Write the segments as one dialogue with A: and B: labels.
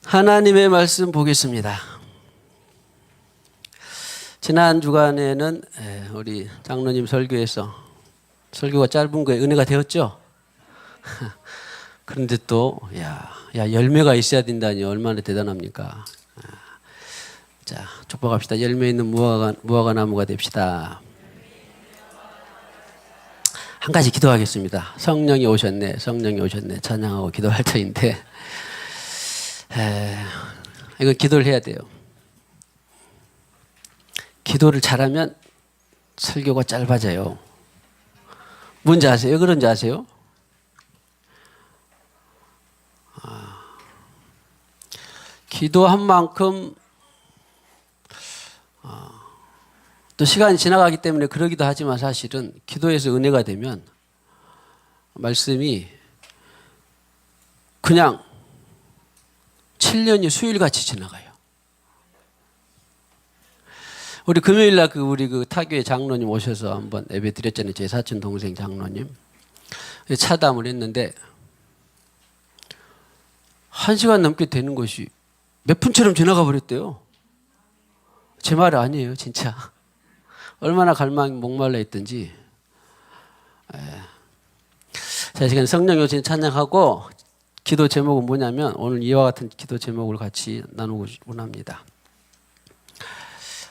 A: 하나님의 말씀 보겠습니다. 지난 주간에는 우리 장로님 설교에서 설교가 짧은 거에 은혜가 되었죠. 그런데 또 열매가 있어야 된다니 얼마나 대단합니까? 자, 축복합시다. 열매 있는 무화과 나무가 됩시다. 한 가지 기도하겠습니다. 성령이 오셨네, 성령이 오셨네 찬양하고 기도할 터인데 이건 기도를 해야 돼요. 기도를 잘하면 설교가 짧아져요. 뭔지 아세요? 왜 그런지 아세요? 기도한 만큼 또 시간이 지나가기 때문에 그러기도 하지만 사실은 기도에서 은혜가 되면 말씀이 그냥 7년이 수일같이 지나가요. 우리 금요일날 우리 타교의 장로님 오셔서 한번 예배 드렸잖아요. 제 사촌 동생 장로님. 차담을 했는데 1시간 넘게 되는 것이 몇 분처럼 지나가 버렸대요. 제 말이 아니에요, 진짜. 얼마나 목말라 있던지. 자, 이 시간 성령 요신 찬양하고 기도 제목은 뭐냐면 오늘 이와 같은 기도 제목을 같이 나누고 원합니다.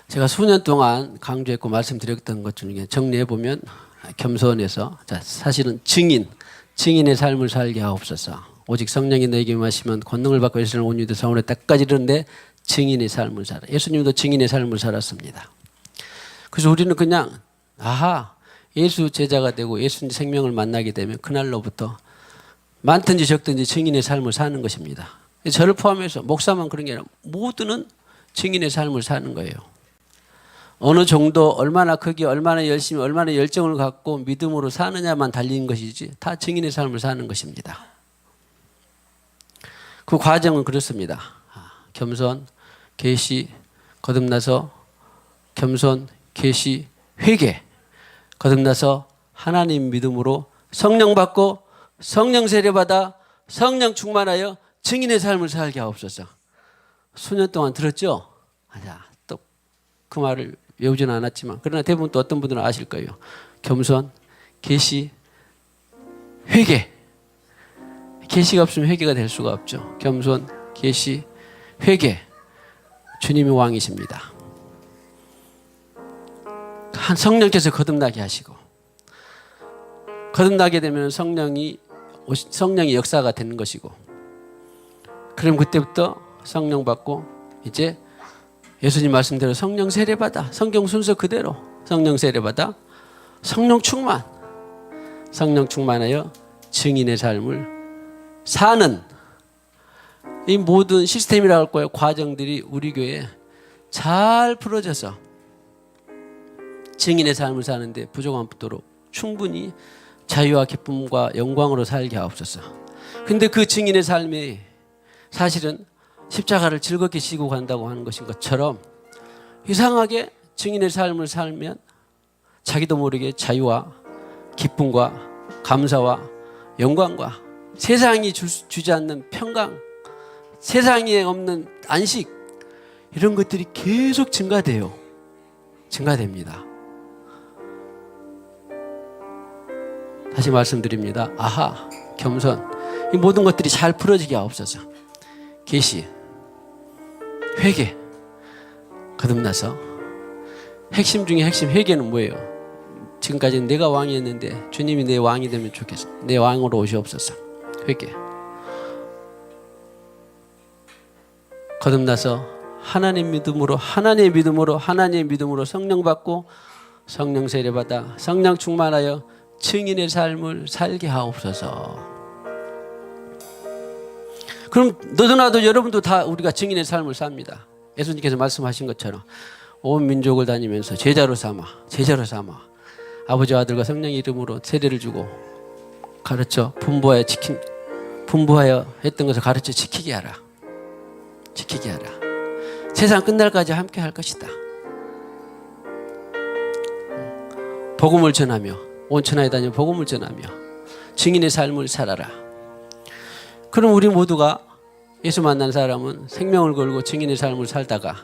A: 제가 수년 동안 강조했고 말씀드렸던 것 중에 정리해보면 겸손해서 사실은 증인의 삶을 살게 하옵소서. 오직 성령이 너에게 임하시면 권능을 받고 예수를 온 유대 사원의 때까지 이르는데 증인의 삶을 살아. 예수님도 증인의 삶을 살았습니다. 그래서 우리는 그냥 예수 제자가 되고 예수님 생명을 만나게 되면 그날로부터 많든지 적든지 증인의 삶을 사는 것입니다. 저를 포함해서 목사만 그런 게 아니라 모두는 증인의 삶을 사는 거예요. 어느 정도 얼마나 크게 얼마나 열심히 얼마나 열정을 갖고 믿음으로 사느냐만 달린 것이지 다 증인의 삶을 사는 것입니다. 그 과정은 그렇습니다. 겸손, 계시, 거듭나서 겸손, 계시, 회개, 거듭나서 하나님 믿음으로 성령 받고 성령 세례받아 성령 충만하여 증인의 삶을 살게 하옵소서. 수년 동안 들었죠? 또 그 말을 외우지는 않았지만 그러나 대부분 또 어떤 분들은 아실 거예요. 겸손, 계시, 회개. 계시가 없으면 회개가 될 수가 없죠. 겸손, 계시, 회개. 주님이 왕이십니다. 한 성령께서 거듭나게 하시고 거듭나게 되면 성령이 역사가 되는 것이고 그럼 그때부터 성령 받고 이제 예수님 말씀대로 성령 세례받아 성경 순서 그대로 성령 세례받아 성령 충만하여 증인의 삶을 사는 이 모든 시스템이라고 할 거예요. 과정들이 우리 교회에 잘 풀어져서 증인의 삶을 사는데 부족함없도록 충분히 자유와 기쁨과 영광으로 살게 하옵소서. 근데 그 증인의 삶이 사실은 십자가를 즐겁게 지고 간다고 하는 것인 것처럼 이상하게 증인의 삶을 살면 자기도 모르게 자유와 기쁨과 감사와 영광과 세상이 주지 않는 평강, 세상에 없는 안식 이런 것들이 계속 증가됩니다. 다시 말씀드립니다. 겸손. 이 모든 것들이 잘 풀어지게 하옵소서. 계시, 회개, 거듭나서 핵심 중에 핵심 회개는 뭐예요? 지금까지는 내가 왕이었는데 주님이 내 왕이 되면 좋겠어. 내 왕으로 오시옵소서. 회개. 거듭나서 하나님의 믿음으로 성령 받고 성령 세례받아 성령 충만하여 증인의 삶을 살게 하옵소서. 그럼 너도 나도 여러분도 다 우리가 증인의 삶을 삽니다. 예수님께서 말씀하신 것처럼 온 민족을 다니면서 제자로 삼아 아버지와 아들과 성령의 이름으로 세례를 주고 가르쳐 분부하여 했던 것을 가르쳐 지키게 하라. 세상 끝날까지 함께 할 것이다. 복음을 전하며 온 천하에 다니며 복음을 전하며 증인의 삶을 살아라. 그럼 우리 모두가 예수 만난 사람은 생명을 걸고 증인의 삶을 살다가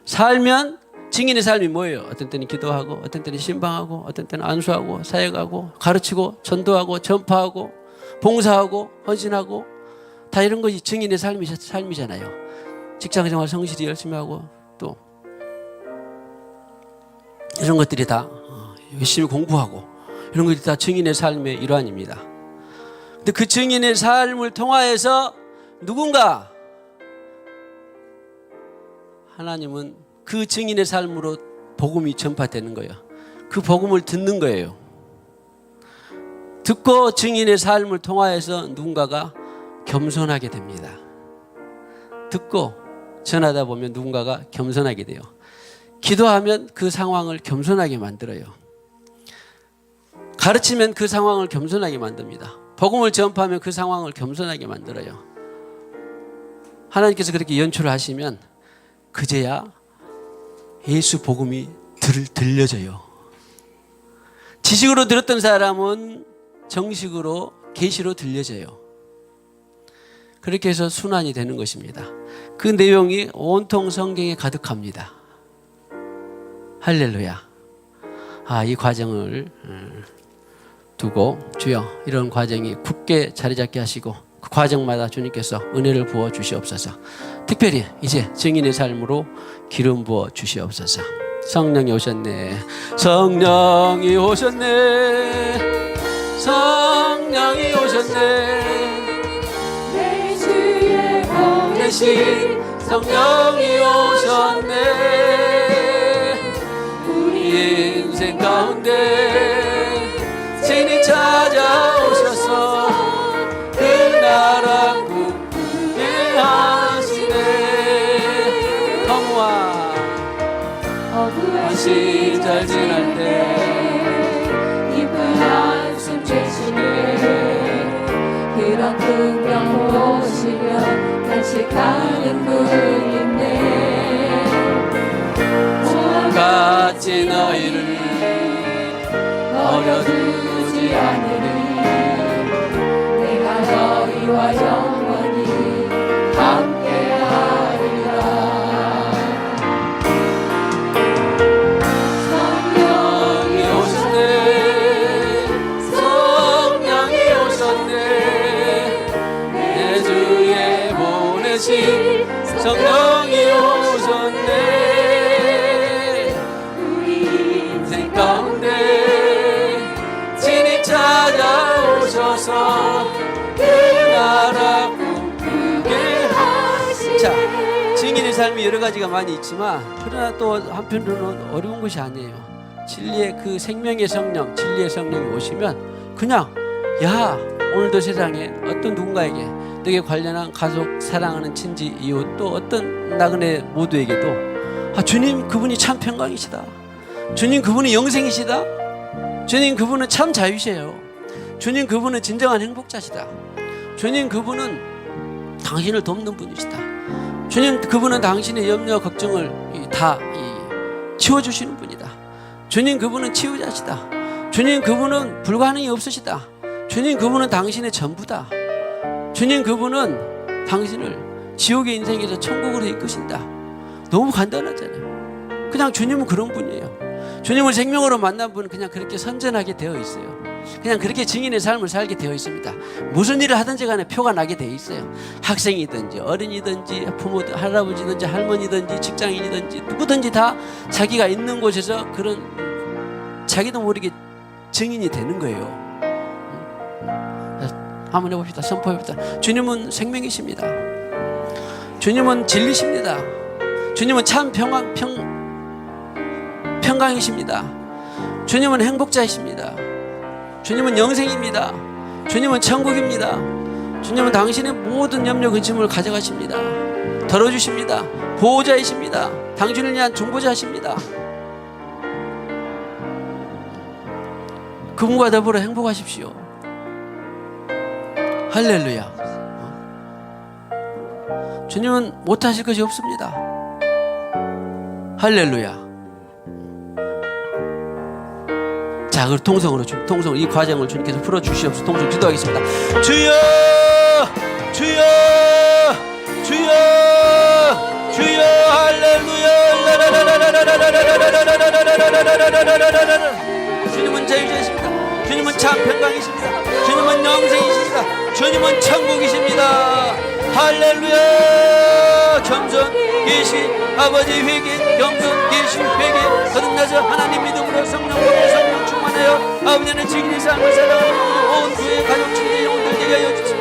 A: 살면 증인의 삶이 뭐예요? 어떤 때는 기도하고, 어떤 때는 신방하고, 어떤 때는 안수하고, 사역하고, 가르치고, 전도하고, 전파하고, 봉사하고, 헌신하고, 다 이런 것이 증인의 삶이잖아요. 직장생활 성실히 열심히 하고, 또 이런 것들이 다 열심히 공부하고, 이런 것들이 다 증인의 삶의 일환입니다. 근데 그 증인의 삶을 통하여서 누군가 하나님은 그 증인의 삶으로 복음이 전파되는 거예요. 그 복음을 듣는 거예요. 듣고 증인의 삶을 통하여서 누군가가 겸손하게 됩니다. 듣고 전하다 보면 누군가가 겸손하게 돼요. 기도하면 그 상황을 겸손하게 만들어요. 가르치면 그 상황을 겸손하게 만듭니다. 복음을 전파하면 그 상황을 겸손하게 만들어요. 하나님께서 그렇게 연출을 하시면 그제야 예수 복음이 들려져요. 지식으로 들었던 사람은 정식으로 계시로 들려져요. 그렇게 해서 순환이 되는 것입니다. 그 내용이 온통 성경에 가득합니다. 할렐루야. 이 과정을 두고 주여 이런 과정이 굳게 자리 잡게 하시고 그 과정마다 주님께서 은혜를 부어 주시옵소서. 특별히 이제 증인의 삶으로 기름 부어 주시옵소서. 성령이 오셨네. 성령이 오셨네. 성령이 오셨네. 내 주에 보내신 성령이 오셨네. 우리 인생 가운데 진히 찾아오셔서 그 나라 꿈꾸게 하시네. 허무한 시절 지날 때 깊은 한숨 쉬시네. 그런 풍경 보시며 간직하는 분이네. 같이 너희를 버려두지 않으리. 내가 너희와 영원히 함께하리라. 성령이 오셨네. 성령이 오셨네. 내 주에 보내신 성령이 오셨네. 우리 인생 가운데 진히 찾아오셔서 그 나라 꿈꾸게 하시네. 자, 증인의 삶이 여러 가지가 많이 있지만 그러나 또 한편으로는 어려운 것이 아니에요. 진리의 그 생명의 성령, 진리의 성령이 오시면 그냥 야 오늘도 세상에 어떤 누군가에게 너에게 관련한 가족, 사랑하는 친지, 이웃 또 어떤 나그네 모두에게도 주님 그분이 참 평강이시다. 주님 그분이 영생이시다. 주님 그분은 참 자유시에요. 주님 그분은 진정한 행복자시다. 주님 그분은 당신을 돕는 분이시다. 주님 그분은 당신의 염려 걱정을 다 치워주시는 분이다. 주님 그분은 치유자시다. 주님 그분은 불가능이 없으시다. 주님 그분은 당신의 전부다. 주님 그분은 당신을 지옥의 인생에서 천국으로 이끄신다. 너무 간단하잖아요. 그냥 주님은 그런 분이에요. 주님을 생명으로 만난 분은 그냥 그렇게 선전하게 되어 있어요. 그냥 그렇게 증인의 삶을 살게 되어 있습니다. 무슨 일을 하든지 간에 표가 나게 되어 있어요. 학생이든지 어린이든지 부모든 할아버지든지 할머니든지 직장인이든지 누구든지 다 자기가 있는 곳에서 그런 자기도 모르게 증인이 되는 거예요. 한번 해봅시다. 선포해봅시다. 주님은 생명이십니다. 주님은 진리십니다. 주님은 참 평강이십니다. 주님은 행복자이십니다. 주님은 영생입니다. 주님은 천국입니다. 주님은 당신의 모든 염려 근심을 가져가십니다. 덜어주십니다. 보호자이십니다. 당신을 위한 중보자이십니다. 그분과 더불어 행복하십시오. 할렐루야. 주님은 못하실 것이 없습니다. 할렐루야. 자, 그럼 통성으로 이 과정을 주님께서 풀어주시옵소서. 통성 기도하겠습니다. 주여, 주여, 주여. 주님은 자유자이십니다. 주님은 참 평강이십니다. 주님은 영생이십니다. 주님은 천국이십니다. 할렐루야. 겸손 계시 아버지 회개, 겸손 계시 회개, 거듭나서 하나님 믿음으로 성령 보내 성령 충만하여 아버지는 증인의 삶을 살아가는 온 교회 가족 친구 영혼들 되게 하여 주시옵소서.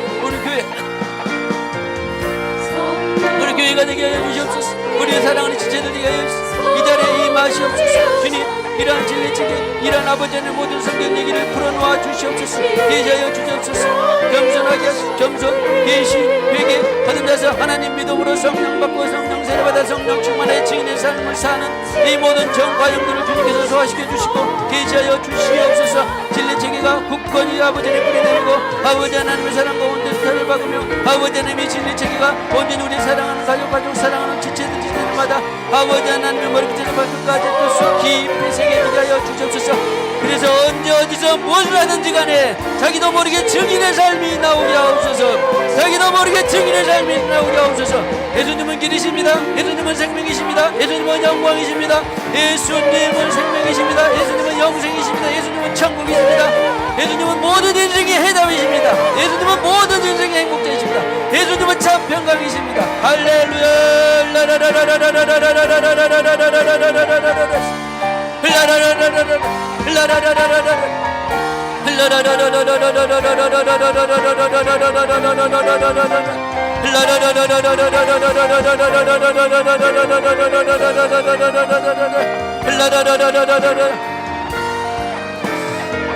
A: 우리 교회가 되게 하여 주시옵소서. 우리의 사랑하는 지체들 되게 하여 주시옵소서. 이 자리에 임하시옵소서. 주님, 이러한 진리책에 이러한 아버지 하나님의 모든 성경 얘기를 풀어놓아 주시옵소서. 계시하여 주시옵소서. 겸손하게 하시옵소서. 겸손, 계시, 회개, 거듭나서 하나님 믿음으로 성령 받고 성령 세례받아 성령 충만하여 증인의 삶을 사는 이 모든 정과정들을 주님께서 소화시켜 주시고 계시하여 주시옵소서. 진리체계가 굳건히 아버지 하나님 뿌리내리고 아버지 하나님의 사랑과 온전히 털을 박으며 아버지 하나님의 진리체계가 온전히 우리 사랑하는 가족 사랑하는 지체들마다 아버지 하나님의 머리끝에서 발끝까지 또 깊이 새겨지게 하여 주시옵소서. 그래서 언제 어디서 무엇을 하든지 간에 자기도 모르게 증인의 삶이 나오게 하옵소서. 자기도 모르게 증인의 삶이 나오게 하옵소서. 예수님은 길이십니다. 예수님은 생명이십니다. 예수님은 영광이십니다. 예수님은 생명이십니다. 예수님은 영생이십니다. 예수님은 천국이십니다. 예수님은 모든 인생의 해답이십니다. 예수님은 모든 인생의 행복자이십니다. 예수님은 참 평강이십니다. 할렐루야.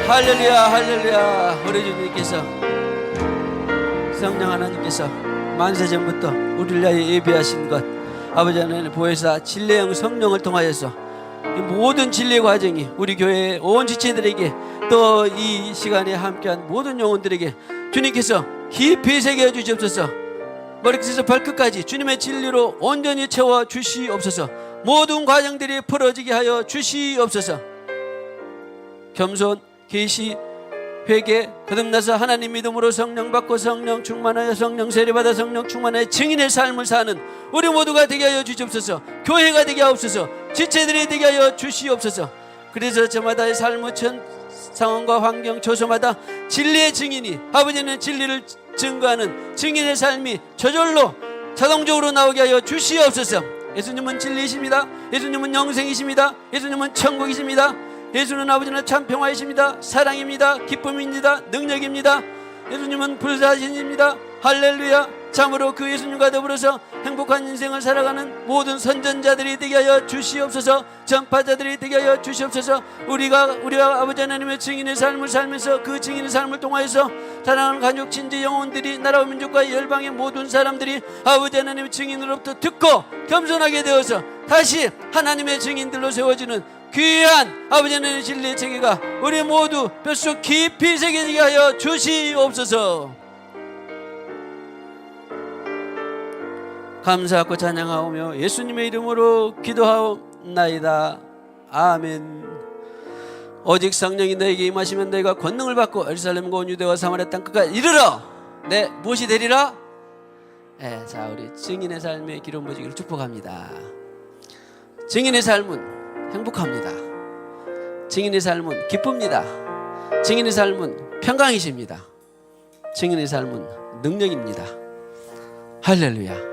A: 할렐루야. 할렐루야. 우리 주님께서 성령 하나님께서 만세전부터 우리를 위하여 예비하신 것 아버지 하나님 보혜사 진리의 영 성령을 통하여서 이 모든 진리의 과정이 우리 교회의 온 지체들에게 또 이 시간에 함께한 모든 영혼들에게 주님께서 깊이 새겨 주시옵소서. 머리끝에서 발끝까지 주님의 진리로 온전히 채워 주시옵소서. 모든 과정들이 풀어지게 하여 주시옵소서. 겸손, 계시, 회개, 거듭나서 하나님 믿음으로 성령 받고 성령 충만하여 성령 세례받아 성령 충만하여 증인의 삶을 사는 우리 모두가 되게 하여 주시옵소서. 교회가 되게 하옵소서. 지체들이 되게 하여 주시옵소서. 그래서 저마다의 삶의 상황과 환경 조소마다 진리의 증인이 아버지는 진리를 증거하는 증인의 삶이 저절로 자동적으로 나오게 하여 주시옵소서. 예수님은 진리이십니다. 예수님은 영생이십니다. 예수님은 천국이십니다. 예수는 아버지는 참 평화이십니다. 사랑입니다. 기쁨입니다. 능력입니다. 예수님은 불사신입니다. 할렐루야. 참으로 그 예수님과 더불어서 행복한 인생을 살아가는 모든 선전자들이 되게 하여 주시옵소서. 전파자들이 되게 하여 주시옵소서. 우리가 아버지 하나님의 증인의 삶을 살면서 그 증인의 삶을 통하여서 사랑하는 가족 친지 영혼들이 나라와 민족과 열방의 모든 사람들이 아버지 하나님의 증인으로부터 듣고 겸손하게 되어서 다시 하나님의 증인들로 세워지는 귀한 아버지 하나님의 진리의 체계가 우리 모두 뼛속 깊이 새겨지게 하여 주시옵소서. 감사하고 찬양하오며 예수님의 이름으로 기도하옵나이다. 아멘. 오직 성령이 너에게 임하시면 너희가 권능을 받고 예루살렘과 온 유대와 사마리아 땅 끝까지 이르러 네 무엇이 되리라? 네, 자 우리 증인의 삶의 기름 부으시기를 축복합니다. 증인의 삶은 행복합니다. 증인의 삶은 기쁩니다. 증인의 삶은 평강이십니다. 증인의 삶은 능력입니다. 할렐루야.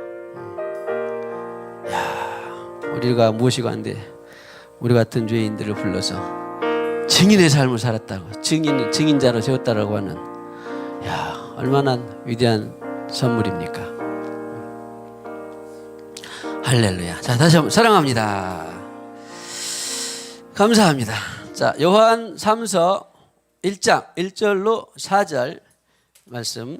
A: 우리가 무엇이고 한데 우리 같은 죄인들을 불러서 증인의 삶을 살았다고 증인자로 세웠다라고 하는 얼마나 위대한 선물입니까? 할렐루야. 자 다시 한번 사랑합니다. 감사합니다. 자 요한 3서 1장 1절로 4절 말씀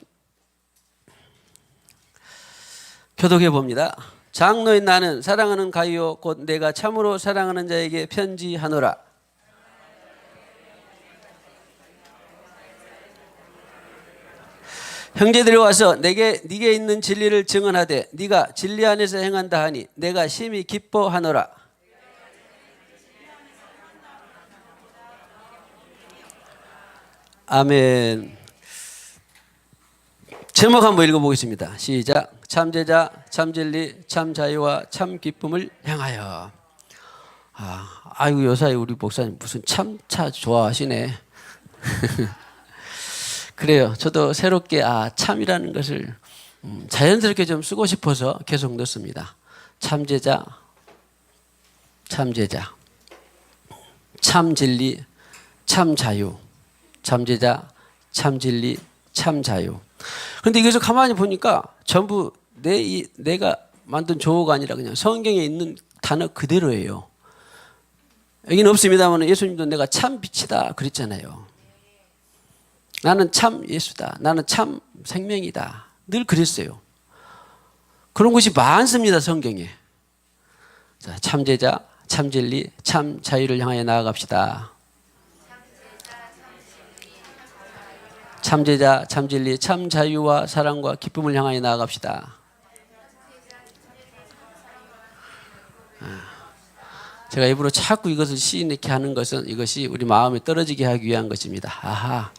A: 교독해 봅니다. 장로인 나는 사랑하는 가이오 곧 내가 참으로 사랑하는 자에게 편지하노라. 형제들이 와서 네게 있는 진리를 증언하되 네가 진리 안에서 행한다 하니 내가 심히 기뻐하노라. 아멘. 제목 한번 읽어보겠습니다. 시작. 참제자, 참진리, 참자유와 참기쁨을 향하여. 아이고 요사이 우리 목사님 무슨 참차 좋아하시네. 그래요. 저도 새롭게 참이라는 것을 자연스럽게 좀 쓰고 싶어서 계속 넣습니다. 참제자, 참제자, 참진리, 참자유, 참제자, 참진리, 참자유. 그런데 이것을 가만히 보니까 전부 내가 만든 조어가 아니라 그냥 성경에 있는 단어 그대로예요. 여기는 없습니다만 예수님도 내가 참 빛이다 그랬잖아요. 나는 참 예수다. 나는 참 생명이다. 늘 그랬어요. 그런 것이 많습니다, 성경에. 자, 참제자, 참진리, 참자유를 향하여 나아갑시다. 참제자, 참진리, 참자유와 사랑과 기쁨을 향하여 나아갑시다. 제가 일부러 자꾸 이것을 시인 이렇게 하는 것은 이것이 우리 마음에 떨어지게 하기 위한 것입니다.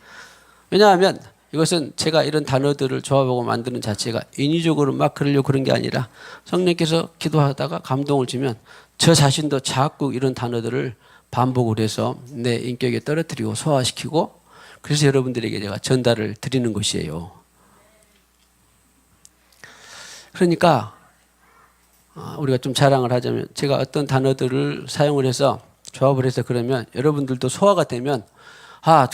A: 왜냐하면 이것은 제가 이런 단어들을 조합하고 만드는 자체가 인위적으로 막 그러려고 그런 게 아니라 성령께서 기도하다가 감동을 주면 저 자신도 자꾸 이런 단어들을 반복을 해서 내 인격에 떨어뜨리고 소화시키고 그래서 여러분들에게 제가 전달을 드리는 것이에요. 그러니까 우리가 좀 자랑을 하자면 제가 어떤 단어들을 사용을 해서 조합을 해서 그러면 여러분들도 소화가 되면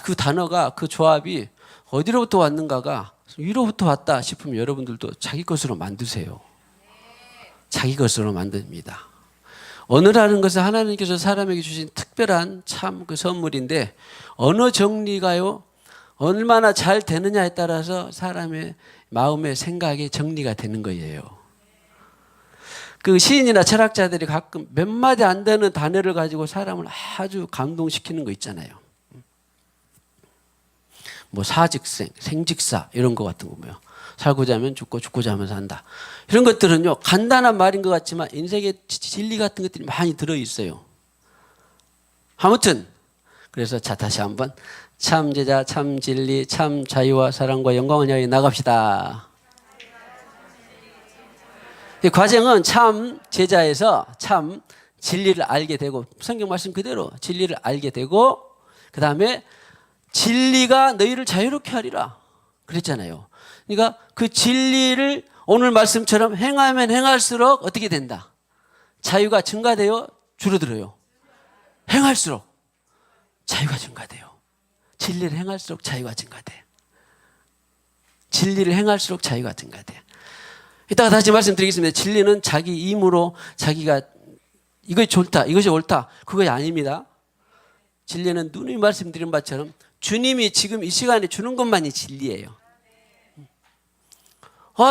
A: 그 단어가 그 조합이 어디로부터 왔는가가 위로부터 왔다 싶으면 여러분들도 자기 것으로 만드세요. 자기 것으로 만듭니다. 언어라는 것은 하나님께서 사람에게 주신 특별한 참 그 선물인데 언어 정리가요 얼마나 잘 되느냐에 따라서 사람의 마음의 생각의 정리가 되는 거예요. 그 시인이나 철학자들이 가끔 몇 마디 안 되는 단어를 가지고 사람을 아주 감동시키는 거 있잖아요. 뭐 사직생, 생직사 이런 거 같은 거 뭐요. 살고자 하면 죽고 죽고자 하면 산다. 이런 것들은요 간단한 말인 것 같지만 인생의 진리 같은 것들이 많이 들어있어요. 아무튼 그래서 자 다시 한번 참제자, 참진리, 참자유와 사랑과 영광을 향해 나갑시다. 이 과정은 참 제자에서 참 진리를 알게 되고 성경 말씀 그대로 진리를 알게 되고 그 다음에 진리가 너희를 자유롭게 하리라 그랬잖아요. 그러니까 그 진리를 오늘 말씀처럼 행하면 행할수록 어떻게 된다? 자유가 증가돼요? 줄어들어요? 행할수록 자유가 증가돼요. 진리를 행할수록 자유가 증가돼. 진리를 행할수록 자유가 증가돼. 이따가 다시 말씀드리겠습니다. 진리는 자기 힘으로 자기가 이것이 좋다, 이것이 옳다, 그것이 아닙니다. 진리는 누누이 말씀드린 바처럼 주님이 지금 이 시간에 주는 것만이 진리예요.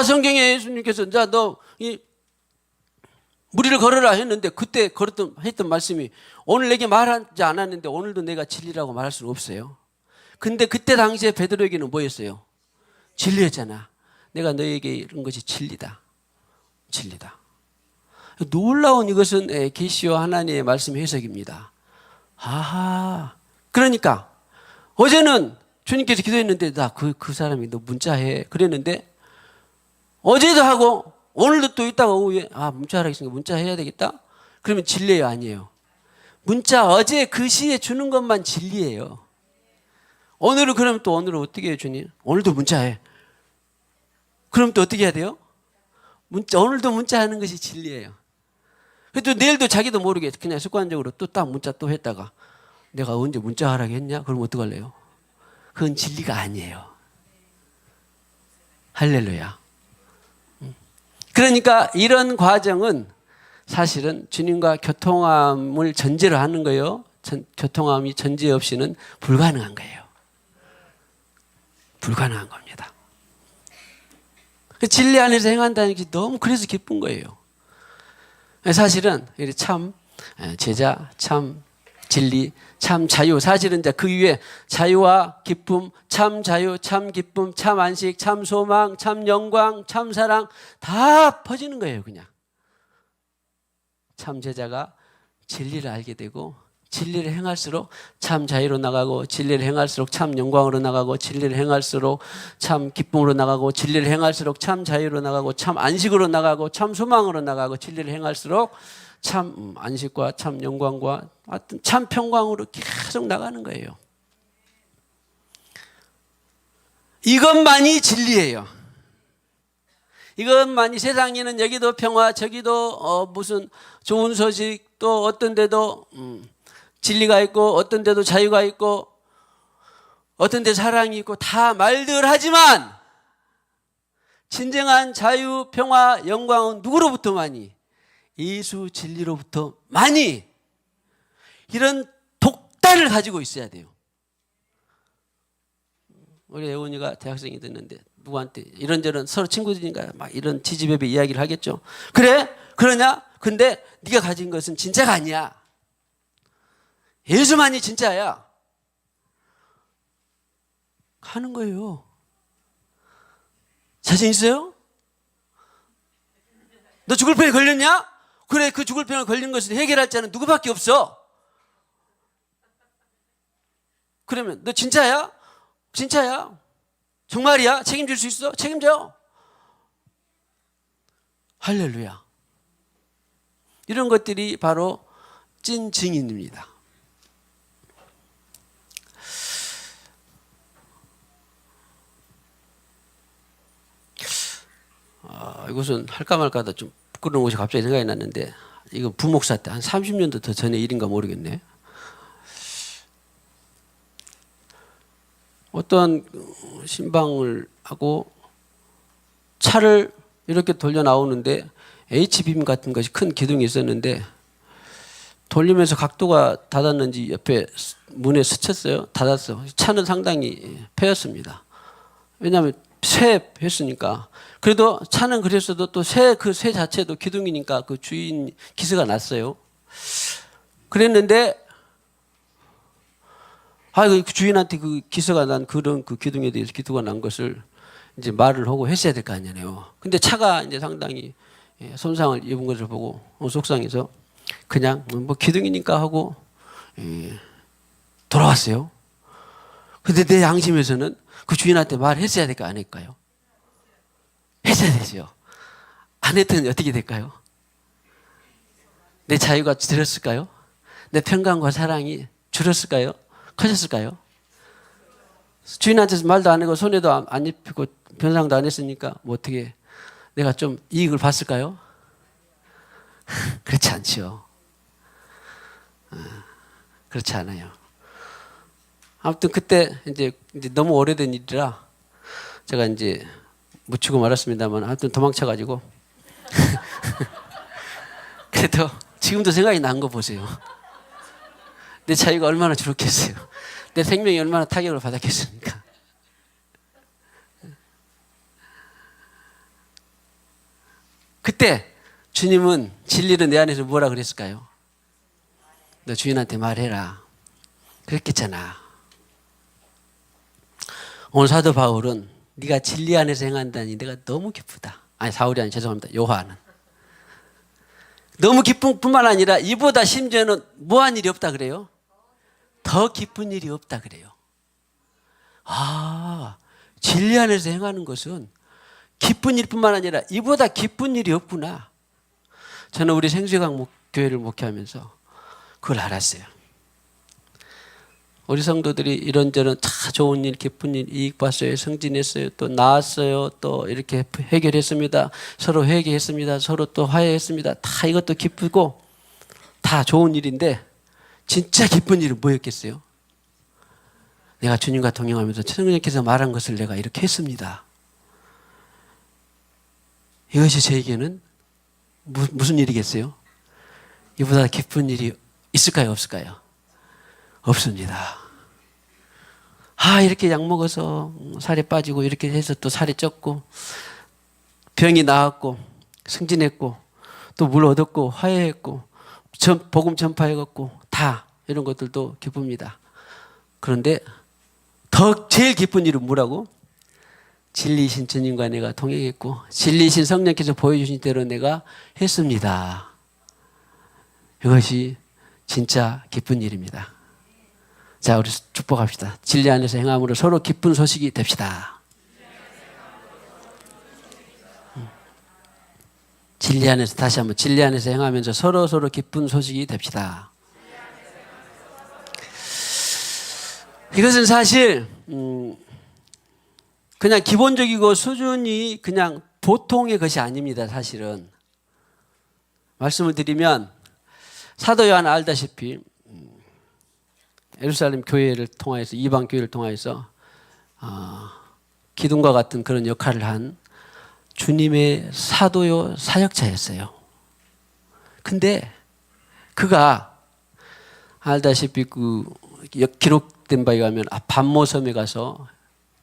A: 성경에 예수님께서 자, 너 이 무리를 걸어라 했는데 그때 했던 말씀이 오늘 내게 말하지 않았는데 오늘도 내가 진리라고 말할 수는 없어요. 근데 그때 당시에 베드로에게는 뭐였어요? 진리였잖아. 내가 너에게 이런 것이 진리다. 진리다. 놀라운 이것은 계시와 하나님의 말씀 해석입니다. 그러니까 어제는 주님께서 기도했는데 나 그 사람이 너 문자해 그랬는데 어제도 하고 오늘도 또 있다가 오후에 문자하라 했으니까 문자해야 되겠다? 그러면 진리예요? 아니에요? 문자 어제 그 시에 주는 것만 진리예요. 오늘은 그러면 또 오늘은 어떻게 해요 주님? 오늘도 문자해. 그럼 또 어떻게 해야 돼요? 오늘도 문자하는 것이 진리예요. 또 내일도 자기도 모르게 그냥 습관적으로 또 딱 문자 또 했다가 내가 언제 문자하라고 했냐? 그럼 어떡할래요? 그건 진리가 아니에요. 할렐루야. 그러니까 이런 과정은 사실은 주님과 교통함을 전제로 하는 거예요. 교통함이 전제 없이는 불가능한 거예요. 불가능한 겁니다. 진리 안에서 행한다는 게 너무 그래서 기쁜 거예요. 사실은 참 제자, 참 진리, 참 자유. 사실은 이제 그 위에 자유와 기쁨, 참 자유, 참 기쁨, 참 안식, 참 소망, 참 영광, 참 사랑 다 퍼지는 거예요, 그냥. 참 제자가 진리를 알게 되고 진리를 행할수록 참 자유로 나가고 진리를 행할수록 참 영광으로 나가고 진리를 행할수록 참 기쁨으로 나가고 진리를 행할수록 참 자유로 나가고 참 안식으로 나가고 참 소망으로 나가고 진리를 행할수록 참 안식과 참 영광과 하여튼 참 평강으로 계속 나가는 거예요. 이것만이 진리예요. 이것만이 세상에는 여기도 평화 저기도 무슨 좋은 소식 또 어떤 데도 진리가 있고 어떤 데도 자유가 있고 어떤 데 사랑이 있고 다 말들 하지만 진정한 자유, 평화, 영광은 누구로부터만이? 예수 진리로부터만이. 이런 독단을 가지고 있어야 돼요. 우리 애원이가 대학생이 됐는데 누구한테 이런저런 서로 친구들인가 막 이런 지지배배 이야기를 하겠죠. 그래? 그러냐? 근데 네가 가진 것은 진짜가 아니야. 예수만이 진짜야. 하는 거예요. 자신 있어요? 너 죽을 병에 걸렸냐? 그래, 그 죽을 병에 걸린 것을 해결할 자는 누구밖에 없어. 그러면 너 진짜야? 진짜야? 정말이야? 책임질 수 있어? 책임져. 할렐루야. 이런 것들이 바로 찐 증인입니다. 이것은 할까 말까 하다 좀 부끄러운 것이 갑자기 생각이 났는데, 이거 부목사 때 한 30년도 더 전의 일인가 모르겠네. 어떤 신방을 하고 차를 이렇게 돌려 나오는데 H빔 같은 것이 큰 기둥이 있었는데 돌리면서 각도가 닫았는지 옆에 문에 스쳤어요. 닫았어. 차는 상당히 패였습니다. 왜냐하면 새 했으니까. 그래도 차는 그랬어도 또 그 새 자체도 기둥이니까 그 주인 기스가 났어요. 그랬는데 그 주인한테 그 기스가 난 그런 그 기둥에 대해서 기스가 난 것을 이제 말을 하고 했어야 될 거 아니에요. 근데 차가 이제 상당히 손상을 입은 것을 보고 속상해서 그냥 뭐 기둥이니까 하고 돌아왔어요. 근데 내 양심에서는 그 주인한테 말했어야 될 거 아닐까요? 했어야 되죠. 안 했더니 어떻게 될까요? 내 자유가 줄었을까요? 내 평강과 사랑이 줄었을까요? 커졌을까요? 주인한테서 말도 안 하고 손에도 안 입히고 변상도 안 했으니까 뭐 어떻게 내가 좀 이익을 봤을까요? 그렇지 않죠. 그렇지 않아요. 아무튼 그때 이제 너무 오래된 일이라 제가 이제 묻히고 말았습니다만 아무튼 도망쳐가지고 그래도 지금도 생각이 난 거 보세요. 내 자유가 얼마나 줄었겠어요. 내 생명이 얼마나 타격을 받았겠습니까. 그때 주님은 진리를 내 안에서 뭐라 그랬을까요? 너 주인한테 말해라. 그랬겠잖아. 오늘 사도 바울은 네가 진리 안에서 행한다니 내가 너무 기쁘다. 아니 사울이 아니 죄송합니다. 요한은. 너무 기쁨 뿐만 아니라 이보다 심지어는 뭐한 일이 없다 그래요? 더 기쁜 일이 없다 그래요. 진리 안에서 행하는 것은 기쁜 일뿐만 아니라 이보다 기쁜 일이 없구나. 저는 우리 생수강 교회를 목회하면서 그걸 알았어요. 우리 성도들이 이런저런 다 좋은 일, 기쁜 일, 이익 봤어요. 승진했어요. 또 나았어요. 또 이렇게 해결했습니다. 서로 회개했습니다. 서로 또 화해했습니다. 다 이것도 기쁘고 다 좋은 일인데 진짜 기쁜 일은 뭐였겠어요? 내가 주님과 동행하면서 성령께서 말한 것을 내가 이렇게 했습니다. 이것이 저에게는 무슨 일이겠어요? 이보다 기쁜 일이 있을까요? 없을까요? 없습니다. 이렇게 약 먹어서 살이 빠지고 이렇게 해서 또 살이 쪘고 병이 나았고 승진했고 또 물 얻었고 화해했고 복음 전파해갖고 다 이런 것들도 기쁩니다. 그런데 더 제일 기쁜 일은 뭐라고? 진리이신 주님과 내가 동행했고 진리이신 성령께서 보여주신 대로 내가 했습니다. 이것이 진짜 기쁜 일입니다. 자, 우리 축복합시다. 진리 안에서 행함으로 서로 기쁜 소식이 됩시다. 진리 안에서 다시 한번 진리 안에서 행하면서 서로 기쁜 소식이 됩시다. 이것은 사실 그냥 기본적이고 수준이 그냥 보통의 것이 아닙니다. 사실은 말씀을 드리면 사도 요한 알다시피 예루살렘 교회를 통하여서 이방 교회를 통하여서 기둥과 같은 그런 역할을 한 주님의 사도요 사역자였어요. 근데 그가 알다시피 그 기록된 바에 가면 반모섬에 가서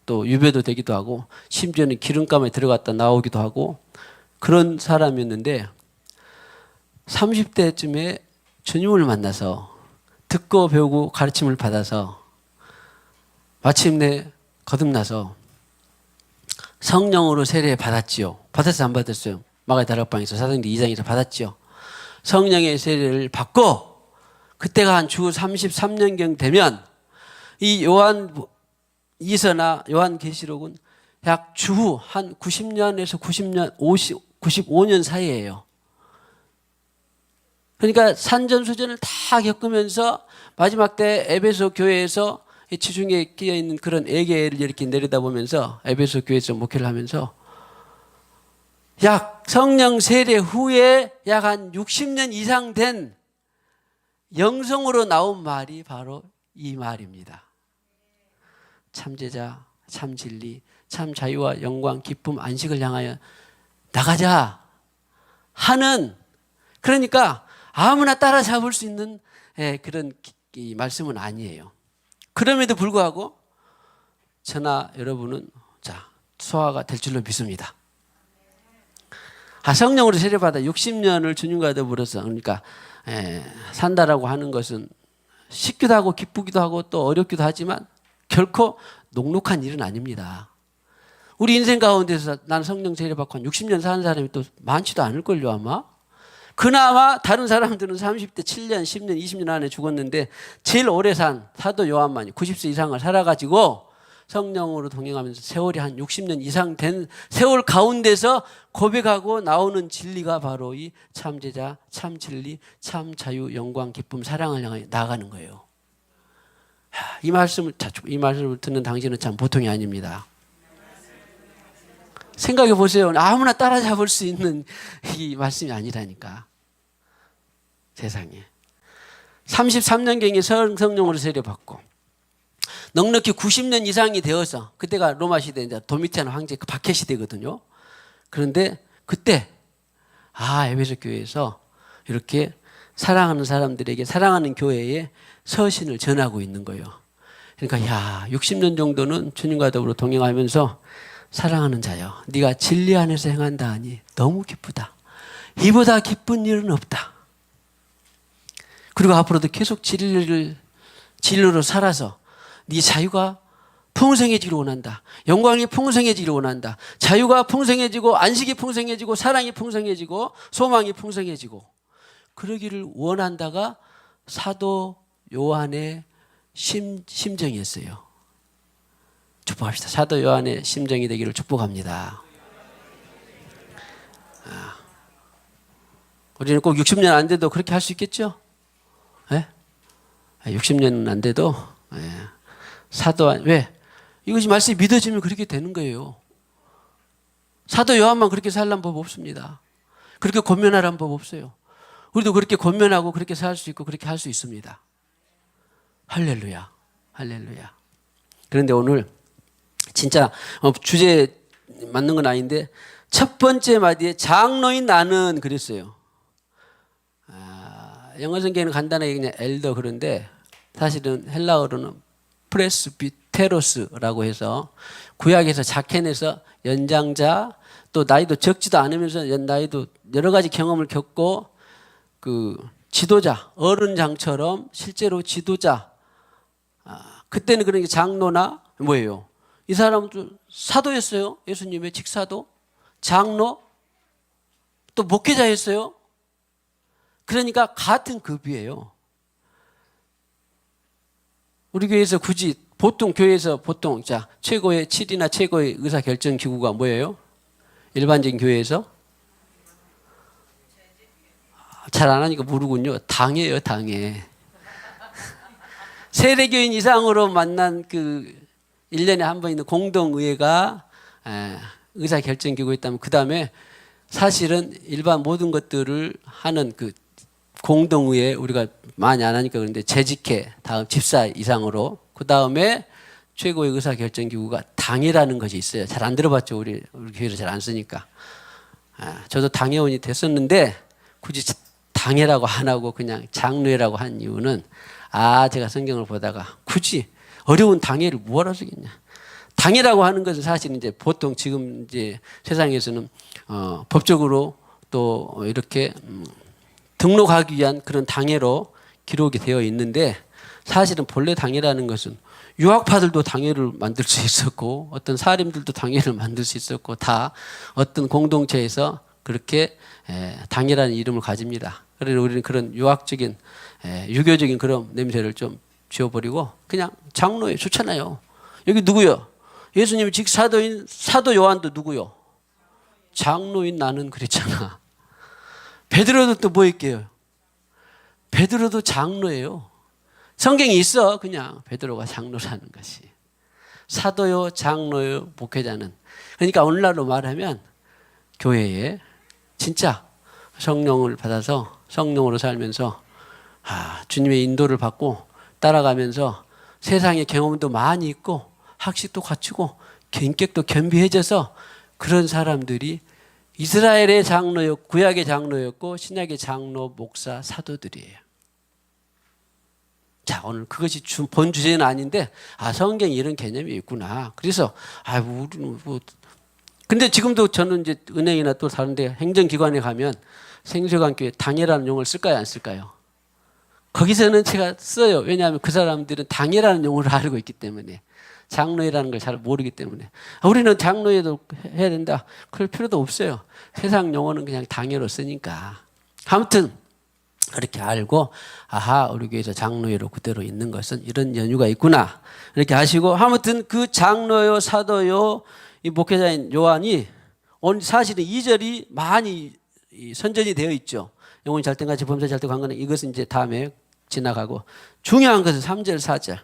A: 또 유배도 되기도 하고 심지어는 기름감에 들어갔다 나오기도 하고 그런 사람이었는데 30대쯤에 주님을 만나서 듣고 배우고 가르침을 받아서 마침내 거듭나서 성령으로 세례 받았지요. 받았어요, 안 받았어요? 마가의 다락방에서 사도행전 2장에서 받았지요. 성령의 세례를 받고 그때가 한 주 33년경 되면 이 요한 이서나 요한계시록은 약 주후 한 90년에서 90년, 95년 사이예요. 그러니까 산전수전을 다 겪으면서 마지막 때 에베소 교회에서 지중해에 끼어있는 그런 애계를 이렇게 내려다보면서 에베소 교회에서 목회를 하면서 약 성령 세례 후에 약 한 60년 이상 된 영성으로 나온 말이 바로 이 말입니다. 참제자, 참진리, 참 자유와 영광, 기쁨, 안식을 향하여 나가자 하는, 그러니까 아무나 따라잡을 수 있는 그런 말씀은 아니에요. 그럼에도 불구하고 저나 여러분은 소화가 될 줄로 믿습니다. 성령으로 세례받아 60년을 주님과 더불어서 그러니까 산다라고 하는 것은 쉽기도 하고 기쁘기도 하고 또 어렵기도 하지만 결코 녹록한 일은 아닙니다. 우리 인생 가운데서 난 성령 세례받고 한 60년 사는 사람이 또 많지도 않을걸요 아마. 그나마 다른 사람들은 30대 7년, 10년, 20년 안에 죽었는데 제일 오래 산 사도 요한만이 90세 이상을 살아가지고 성령으로 동행하면서 세월이 한 60년 이상 된 세월 가운데서 고백하고 나오는 진리가 바로 이 참제자, 참진리, 참자유, 영광, 기쁨, 사랑을 향해 나아가는 거예요. 이 말씀을 듣는 당신은 참 보통이 아닙니다. 생각해 보세요. 아무나 따라잡을 수 있는 이 말씀이 아니라니까. 세상에. 33년경에 성령으로 세례받고 넉넉히 90년 이상이 되어서 그때가 로마 시대 이제 도미티안 황제 그 박해 시대거든요. 그런데 그때 에베소 교회에서 이렇게 사랑하는 사람들에게 사랑하는 교회에 서신을 전하고 있는 거예요. 그러니까 60년 정도는 주님과 더불어 동행하면서 사랑하는 자여, 네가 진리 안에서 행한다 하니 너무 기쁘다. 이보다 기쁜 일은 없다. 그리고 앞으로도 계속 진리로 살아서 네 자유가 풍성해지기를 원한다. 영광이 풍성해지기를 원한다. 자유가 풍성해지고 안식이 풍성해지고 사랑이 풍성해지고 소망이 풍성해지고 그러기를 원한다가 사도 요한의 심정이었어요. 축복합시다. 사도 요한의 심정이 되기를 축복합니다. 우리는 꼭 60년 안 돼도 그렇게 할 수 있겠죠? 60년은 안 돼도 사도 왜? 이것이 말씀이 믿어지면 그렇게 되는 거예요. 사도 요한만 그렇게 살란 법 없습니다. 그렇게 권면하란 법 없어요. 우리도 그렇게 권면하고 그렇게 살 수 있고 그렇게 할 수 있습니다. 할렐루야. 할렐루야. 그런데 오늘 진짜 주제에 맞는 건 아닌데 첫 번째 마디에 장로인 나는 그랬어요. 영어 성경에는 간단하게 그냥 엘더 그런데 사실은 헬라어로는 프레스비테로스라고 해서 구약에서 자켄에서 연장자 또 나이도 적지도 않으면서 나이도 여러 가지 경험을 겪고 그 지도자 어른장처럼 실제로 지도자 그때는 그런 게 장로나 뭐예요? 이 사람은 좀 사도였어요. 예수님의 직사도 장로 또 목회자였어요. 그러니까 같은 급이에요. 우리 교회에서 굳이 보통 교회에서 보통 최고의 7이나 최고의 의사결정 기구가 뭐예요? 일반적인 교회에서 잘 안 하니까 모르군요. 당회예요, 당회. 세례교인 이상으로 만난 그 1년에 한 번 있는 공동의회가 의사결정기구에 있다면 그 다음에 사실은 일반 모든 것들을 하는 그 공동의회 우리가 많이 안 하니까 그런데 재직회 다음 집사 이상으로 그 다음에 최고의 의사결정기구가 당회라는 것이 있어요. 잘 안 들어봤죠. 우리 교회를 잘 안 쓰니까. 저도 당회원이 됐었는데 굳이 당회라고 안 하고 그냥 장로회라고 한 이유는 제가 성경을 보다가 굳이 어려운 당회를 뭐하러 쓰겠냐. 당회라고 하는 것은 사실 이제 보통 지금 이제 세상에서는 법적으로 또 이렇게 등록하기 위한 그런 당회로 기록이 되어 있는데 사실은 본래 당회라는 것은 유학파들도 당회를 만들 수 있었고 어떤 사림들도 당회를 만들 수 있었고 다 어떤 공동체에서 그렇게 당회라는 이름을 가집니다. 그래서 우리는 그런 유학적인 유교적인 그런 냄새를 좀 지워버리고 그냥 장로에 좋잖아요. 여기 누구요? 예수님이 직 사도인 사도 요한도 누구요? 장로인 나는 그랬잖아. 베드로도 또 뭐 있게요? 베드로도 장로예요. 성경이 있어. 그냥 베드로가 장로라는 것이. 사도요, 장로요, 목회자는. 그러니까 오늘날로 말하면 교회에 진짜 성령을 받아서 성령으로 살면서 주님의 인도를 받고 따라가면서 세상의 경험도 많이 있고 학식도 갖추고 인격도 겸비해져서 그런 사람들이 이스라엘의 장로였고 구약의 장로였고 신약의 장로, 목사, 사도들이에요. 자, 오늘 그것이 본 주제는 아닌데 성경에 이런 개념이 있구나. 그래서 우리는 근데 지금도 저는 이제 은행이나 또 다른 데 행정기관에 가면 생수관교회 당회라는 용어를 쓸까요, 안 쓸까요? 거기서는 제가 써요. 왜냐하면 그 사람들은 당회라는 용어를 알고 있기 때문에. 장로회라는 걸 잘 모르기 때문에. 우리는 장로회도 해야 된다. 그럴 필요도 없어요. 세상 용어는 그냥 당회로 쓰니까. 아무튼 그렇게 알고 우리 교회에서 장로회로 그대로 있는 것은 이런 연유가 있구나. 이렇게 아시고 아무튼 그 장로요, 사도요, 이 목회자인 요한이 오늘 사실은 2절이 많이 선전이 되어 있죠. 영혼이 잘 때 같이 범사 잘 때 관건은 이것은 이제 다음에 지나가고 중요한 것은 3절 4절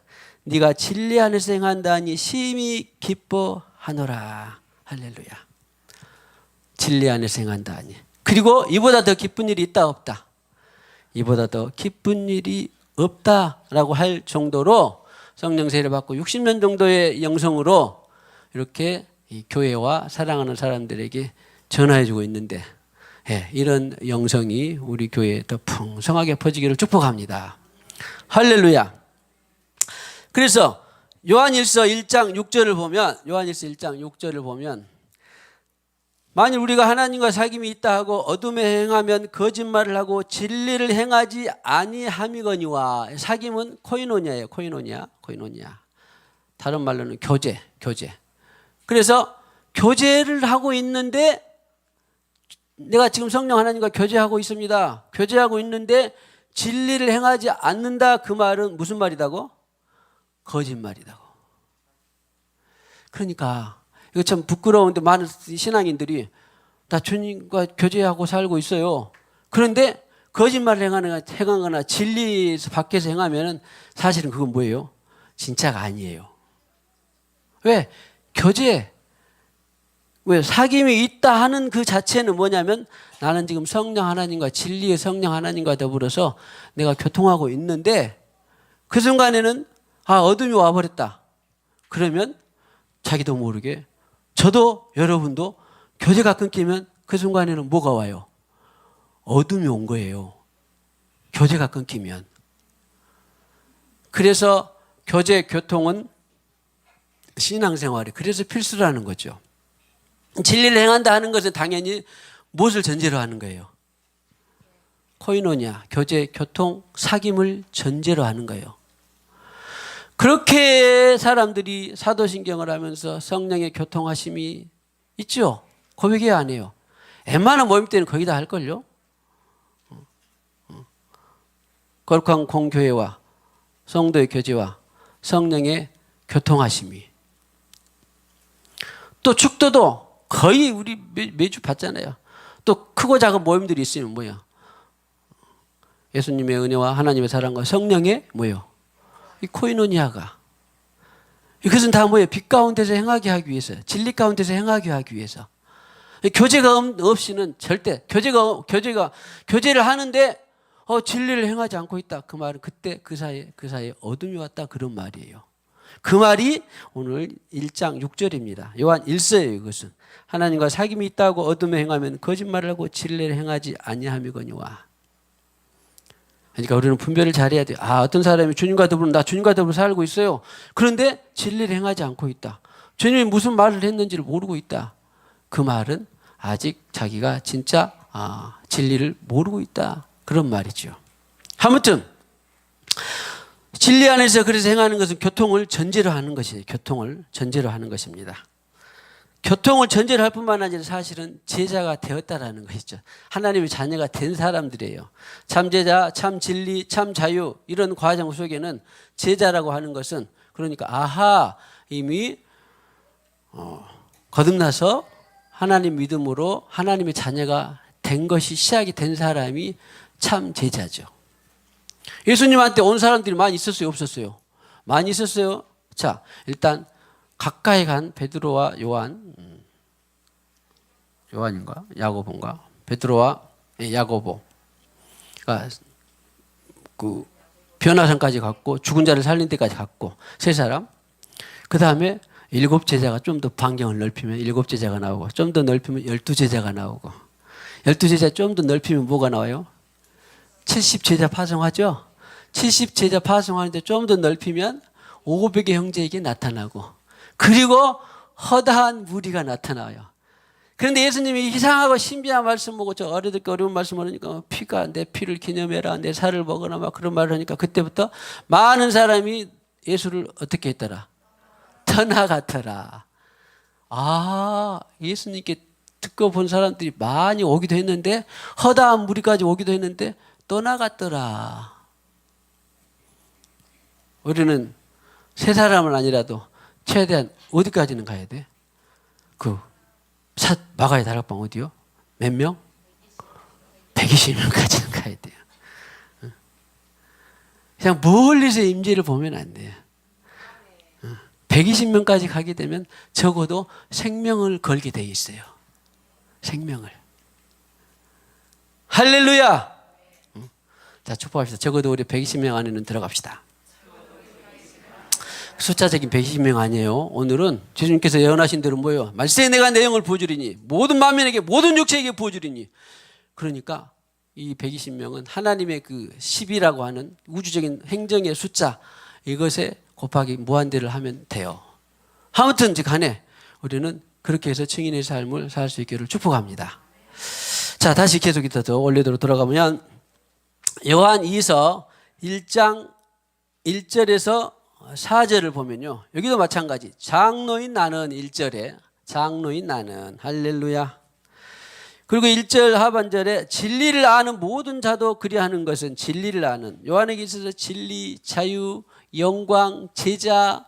A: 네가 진리 안에서 행한다니 심히 기뻐하노라. 할렐루야. 진리 안에서 행한다니. 그리고 이보다 더 기쁜 일이 있다 없다. 이보다 더 기쁜 일이 없다라고 할 정도로 성령 세례를 받고 60년 정도의 영성으로 이렇게 이 교회와 사랑하는 사람들에게 전화해주고 있는데 이런 영성이 우리 교회에 더 풍성하게 퍼지기를 축복합니다. 할렐루야. 그래서 요한일서 1장 6절을 보면 요한일서 1장 6절을 보면 만일 우리가 하나님과 사귐이 있다 하고 어둠에 행하면 거짓말을 하고 진리를 행하지 아니함이거니와. 사귐은 코이노니아예요. 코이노니아. 다른 말로는 교제. 그래서 교제를 하고 있는데 내가 지금 성령 하나님과 교제하고 있습니다. 교제하고 있는데 진리를 행하지 않는다. 그 말은 무슨 말이다고? 거짓말이다고. 그러니까 이거 참 부끄러운데 많은 신앙인들이 나 주님과 교제하고 살고 있어요. 그런데 거짓말을 행하거나 진리에서 밖에서 행하면 사실은 그건 뭐예요? 진짜가 아니에요. 왜? 교제. 왜? 사귐이 있다 하는 그 자체는 뭐냐면 나는 지금 성령 하나님과 진리의 성령 하나님과 더불어서 내가 교통하고 있는데 그 순간에는 어둠이 와버렸다. 그러면 자기도 모르게 저도 여러분도 교제가 끊기면 그 순간에는 뭐가 와요? 어둠이 온 거예요. 교제가 끊기면. 그래서 교제, 교통은 신앙생활이 그래서 필수라는 거죠. 진리를 행한다 하는 것은 당연히 무엇을 전제로 하는 거예요? 코이노니아, 교제, 교통, 사귐을 전제로 하는 거예요. 그렇게 사람들이 사도신경을 하면서 성령의 교통하심이 있죠. 고백해야 안 해요. 웬만한 모임 때는 거의 다 할걸요. 거룩한 공교회와 성도의 교제와 성령의 교통하심이. 또 축도도 거의 우리 매주 받잖아요. 또 크고 작은 모임들이 있으면 뭐야? 예수님의 은혜와 하나님의 사랑과 성령의 뭐예요? 이 코이노니아가. 이것은 다 뭐예요? 빛 가운데서 행하게 하기 위해서, 진리 가운데서 행하게 하기 위해서. 교제가 없이는 절대 교제를 하는데 진리를 행하지 않고 있다. 그 말은 그때 그 사이에 어둠이 왔다 그런 말이에요. 그 말이 오늘 1장 6절입니다. 요한 1서예요. 이것은 하나님과 사귐이 있다고 어둠에 행하면 거짓말을 하고 진리를 행하지 아니함이거니와. 그러니까 우리는 분별을 잘해야 돼요. 어떤 사람이 주님과 더불어 나 주님과 더불어 살고 있어요. 그런데 진리를 행하지 않고 있다. 주님이 무슨 말을 했는지를 모르고 있다. 그 말은 아직 자기가 진짜 진리를 모르고 있다. 그런 말이죠. 아무튼 진리 안에서 그래서 행하는 것은 교통을 전제로 하는 것이에요. 교통을 전제로 하는 것입니다. 교통을 전제로 할 뿐만 아니라 사실은 제자가 되었다라는 것이죠. 하나님의 자녀가 된 사람들이에요. 참 제자, 참 진리, 참 자유 이런 과정 속에는 제자라고 하는 것은 그러니까 이미 거듭나서 하나님 믿음으로 하나님의 자녀가 된 것이 시작이 된 사람이 참 제자죠. 예수님한테 온 사람들이 많이 있었어요? 없었어요? 많이 있었어요. 자, 일단 가까이 간 베드로와 요한인가? 야고보인가? 베드로와 야고보가 그 변화산까지 갔고 죽은 자를 살린 데까지 갔고 세 사람. 그 다음에 7 제자가 좀 더 반경을 넓히면 7 제자가 나오고 좀 더 넓히면 12 제자가 나오고 12 제자 좀 더 넓히면 뭐가 나와요? 70 제자 파송하죠? 70 제자 파송하는데 좀 더 넓히면 500의 형제에게 나타나고 그리고 허다한 무리가 나타나요. 그런데 예수님이 이상하고 신비한 말씀 보고 저 어려듣기 어려운 말씀 하니까 피가 내 피를 기념해라 내 살을 먹어라 막 그런 말을 하니까 그때부터 많은 사람이 예수를 어떻게 했더라? 떠나갔더라. 예수님께 듣고 본 사람들이 많이 오기도 했는데 허다한 무리까지 오기도 했는데 떠나갔더라. 우리는 세 사람은 아니라도 최대한 어디까지는 가야 돼? 마가의 다락방 어디요? 몇 명? 120명까지는 가야 돼요. 그냥 멀리서 임재를 보면 안 돼요. 120명까지 가게 되면 적어도 생명을 걸게 돼 있어요. 생명을. 할렐루야! 자, 축복합시다. 적어도 우리 120명 안에는 들어갑시다. 숫자적인 120명 아니에요. 오늘은 주님께서 예언하신 대로 뭐예요? 말세에 내가 내 영을 부어주리니 모든 만민에게 모든 육체에게 부어주리니. 그러니까 이 120명은 하나님의 그 10이라고 하는 우주적인 행정의 숫자 이것에 곱하기 무한대를 하면 돼요. 아무튼 간에 우리는 그렇게 해서 증인의 삶을 살 수 있기를 축복합니다. 자, 다시 계속 더 원래대로 돌아가면 요한 2서 1장 1절에서 4절을 보면요. 여기도 마찬가지. 장로인 나는 1절에 장로인 나는 할렐루야. 그리고 1절 하반절에 진리를 아는 모든 자도 그리하는 것은 진리를 아는. 요한에게 있어서 진리, 자유, 영광, 제자,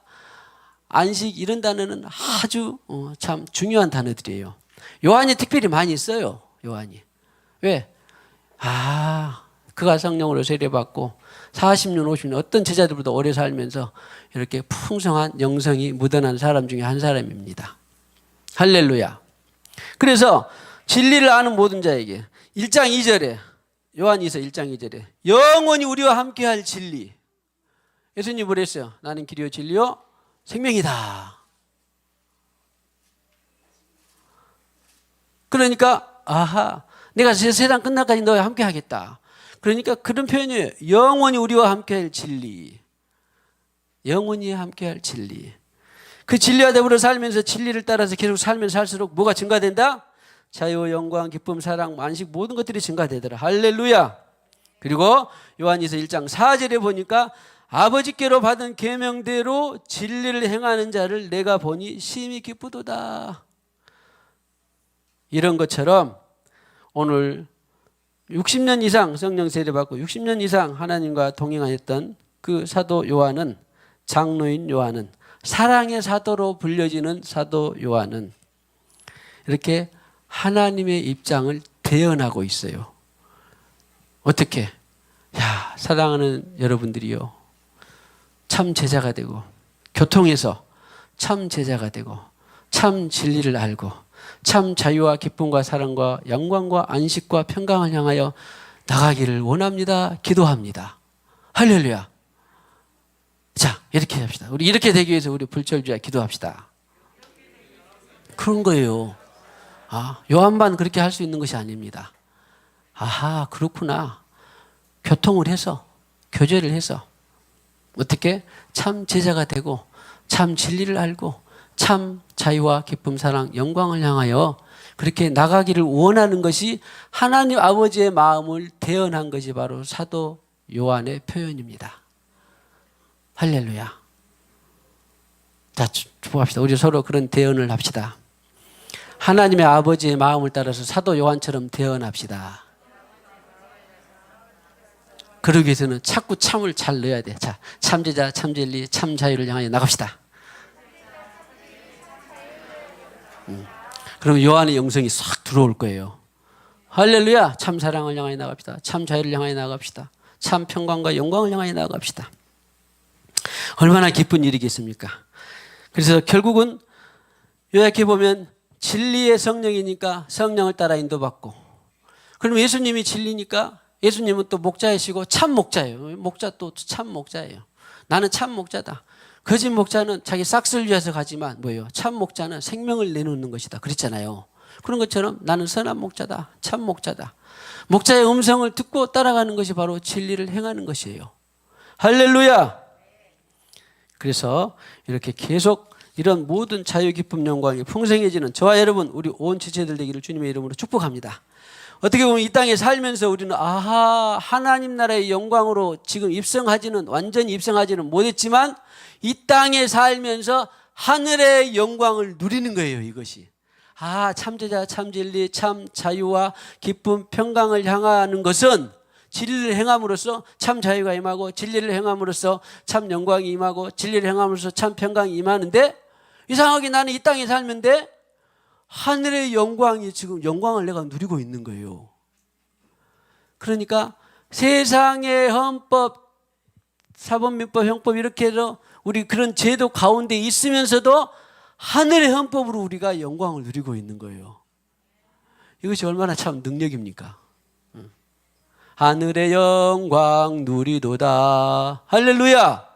A: 안식 이런 단어는 아주 참 중요한 단어들이에요. 요한이 특별히 많이 써요. 요한이. 왜? 그가 성령으로 세례받고 40년 50년 어떤 제자들보다 오래 살면서 이렇게 풍성한 영성이 묻어난 사람 중에 한 사람입니다. 할렐루야. 그래서 진리를 아는 모든 자에게 1장 2절에 요한이서 1장 2절에 영원히 우리와 함께할 진리. 예수님이 그랬어요. 나는 길이요 진리요 생명이다. 그러니까 내가 세상 끝날까지 너와 함께하겠다. 그러니까 그런 표현이에요. 영원히 우리와 함께할 진리. 영원히 함께할 진리. 그 진리와 더불어 살면서 진리를 따라서 계속 살면 살수록 뭐가 증가된다? 자유, 영광, 기쁨, 사랑, 안식 모든 것들이 증가되더라. 할렐루야. 그리고 요한이서 1장 4절에 보니까 아버지께로 받은 계명대로 진리를 행하는 자를 내가 보니 심히 기쁘도다. 이런 것처럼 오늘 60년 이상 성령 세례받고 60년 이상 하나님과 동행하였던 그 사도 요한은 장로인 요한은 사랑의 사도로 불려지는 사도 요한은 이렇게 하나님의 입장을 대언하고 있어요. 어떻게? 야, 사랑하는 여러분들이요, 참 제자가 되고 교통에서 참 제자가 되고 참 진리를 알고 참 자유와 기쁨과 사랑과 영광과 안식과 평강을 향하여 나가기를 원합니다. 기도합니다. 할렐루야. 자, 이렇게 합시다. 우리 이렇게 되기 위해서 우리 불철주야 기도합시다. 그런 거예요. 아, 요한만 그렇게 할 수 있는 것이 아닙니다. 아하, 그렇구나. 교통을 해서, 교제를 해서 어떻게 참 제자가 되고 참 진리를 알고 참 자유와 기쁨, 사랑, 영광을 향하여 그렇게 나가기를 원하는 것이 하나님 아버지의 마음을 대언한 것이 바로 사도 요한의 표현입니다. 할렐루야. 자, 축복합시다. 우리 서로 그런 대언을 합시다. 하나님의 아버지의 마음을 따라서 사도 요한처럼 대언합시다. 그러기 위해서는 자꾸 참을 잘 넣어야 돼. 자, 참제자, 참진리, 참자유를 향하여 나갑시다. 그럼 요한의 영성이 싹 들어올 거예요. 할렐루야. 참 사랑을 향하여 나갑시다. 참 자유를 향하여 나갑시다. 참 평강과 영광을 향하여 나갑시다. 얼마나 기쁜 일이겠습니까? 그래서 결국은 요약해 보면 진리의 성령이니까 성령을 따라 인도받고, 그럼 예수님이 진리니까 예수님은 또 목자이시고 참 목자예요. 목자 또 참 목자예요. 나는 참 목자다. 거짓 목자는 자기 싹을 위해서 가지만 뭐예요? 참 목자는 생명을 내놓는 것이다. 그랬잖아요. 그런 것처럼 나는 선한 목자다. 참 목자다. 목자의 음성을 듣고 따라가는 것이 바로 진리를 행하는 것이에요. 할렐루야. 그래서 이렇게 계속 이런 모든 자유, 기쁨, 영광이 풍성해지는 저와 여러분, 우리 온 지체들 되기를 주님의 이름으로 축복합니다. 어떻게 보면 이 땅에 살면서 우리는 아하, 하나님 나라의 영광으로 지금 입성하지는, 완전히 입성하지는 못했지만 이 땅에 살면서 하늘의 영광을 누리는 거예요. 이것이 참제자, 참진리, 참 자유와 기쁨, 평강을 향하는 것은 진리를 행함으로써 참 자유가 임하고, 진리를 행함으로써 참 영광이 임하고, 진리를 행함으로써 참 평강이 임하는데, 이상하게 나는 이 땅에 살면데 하늘의 영광이, 지금 영광을 내가 누리고 있는 거예요. 그러니까 세상의 헌법, 사법민법, 형법 이렇게 해서 우리 그런 제도 가운데 있으면서도 하늘의 헌법으로 우리가 영광을 누리고 있는 거예요. 이것이 얼마나 참 능력입니까? 하늘의 영광 누리도다. 할렐루야.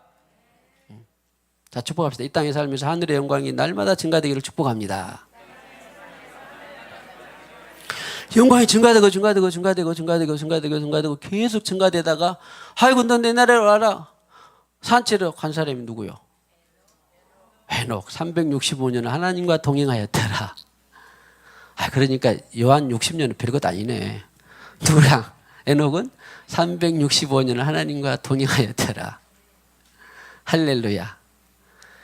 A: 자, 축복합시다. 이 땅에 살면서 하늘의 영광이 날마다 증가되기를 축복합니다. 영광이 증가되고 계속 증가되다가, 아이고 너 내 나라로 와라. 산채로 간 사람이 누구요? 에녹. 365년 하나님과 동행하였더라. 그러니까 요한 60년은 별것 아니네. 누구랑? 에녹은 365년을 하나님과 동행하였더라. 할렐루야.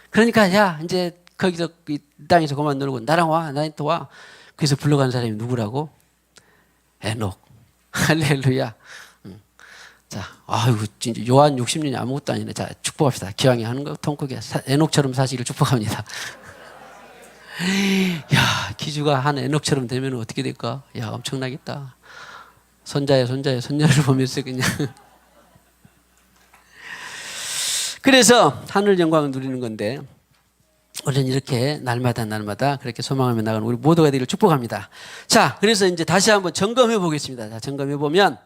A: 그러니까 야, 이제 거기서 이 땅에서 그만 놀고 나랑 와, 나한테 와. 그래서 불러간 사람이 누구라고? 에녹. 할렐루야. 자, 아이고 진짜 요한 60년이 아무것도 아니네. 자, 축복합시다. 기왕에 하는 거 통크게 에녹처럼 사시기를 축복합니다. 야, 기주가 한 에녹처럼 되면 어떻게 될까? 야, 엄청나겠다. 손자야, 손녀를 보면서 그냥. 그래서 하늘 영광을 누리는 건데, 우리는 이렇게 날마다 그렇게 소망하며 나가는 우리 모두가 되기를 축복합니다. 자, 그래서 이제 다시 한번 점검해 보겠습니다. 자, 점검해 보면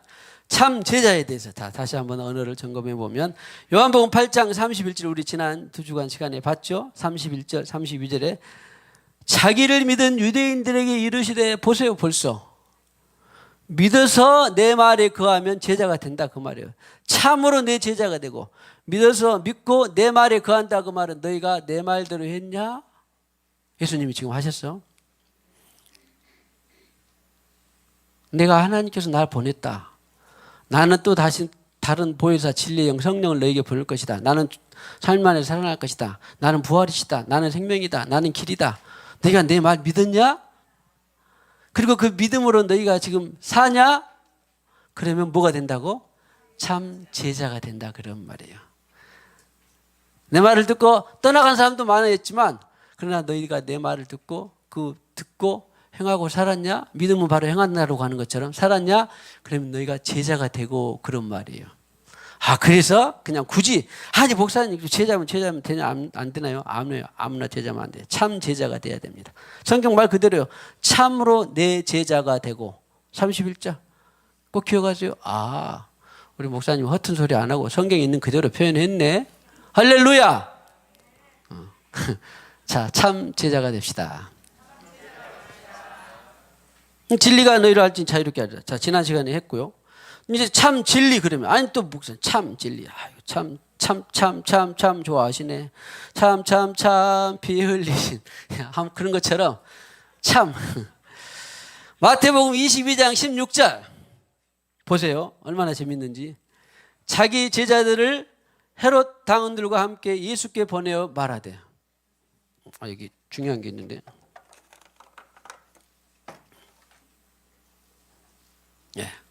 A: 참 제자에 대해서 다시 한번 언어를 점검해 보면, 요한복음 8장 31절 우리 지난 2주간 시간에 봤죠. 31절, 32절에 자기를 믿은 유대인들에게 이르시되 보세요, 벌써 믿어서 내 말에 거하면 제자가 된다 그 말이에요. 참으로 내 제자가 되고, 믿어서 믿고 내 말에 거한다 그 말은 너희가 내 말대로 했냐? 예수님이 지금 하셨어. 내가 하나님께서 날 보냈다. 나는 또 다시 다른 보혜사 진리의 영 성령을 너에게 보낼 것이다. 나는 삶 안에 살아날 것이다. 나는 부활이시다. 나는 생명이다. 나는 길이다. 너희가 내 말 믿었냐? 그리고 그 믿음으로 너희가 지금 사냐? 그러면 뭐가 된다고? 참 제자가 된다 그런 말이에요. 내 말을 듣고 떠나간 사람도 많았지만, 그러나 너희가 내 말을 듣고 행하고 살았냐? 믿음은 바로 행한다라고 하는 것처럼 살았냐? 그러면 너희가 제자가 되고 그런 말이에요. 그래서 그냥 굳이 아니 목사님 제자면 되냐 안 되나요? 아무나 제자면 안 돼요. 참 제자가 돼야 됩니다. 성경 말 그대로요. 참으로 내 제자가 되고 31절 꼭 기억하세요. 우리 목사님 허튼 소리 안 하고 성경에 있는 그대로 표현했네. 할렐루야. 자, 참 제자가 됩시다. 진리가 너희를 알지 자유롭게 하리라. 자, 지난 시간에 했고요. 이제 참 진리 그러면 아니 또 목사 참 진리. 참 좋아하시네. 참 피 흘리신 그런 것처럼 참. 마태복음 22장 16절 보세요. 얼마나 재밌는지. 자기 제자들을 헤롯 당원들과 함께 예수께 보내어 말하되. 여기 중요한 게 있는데.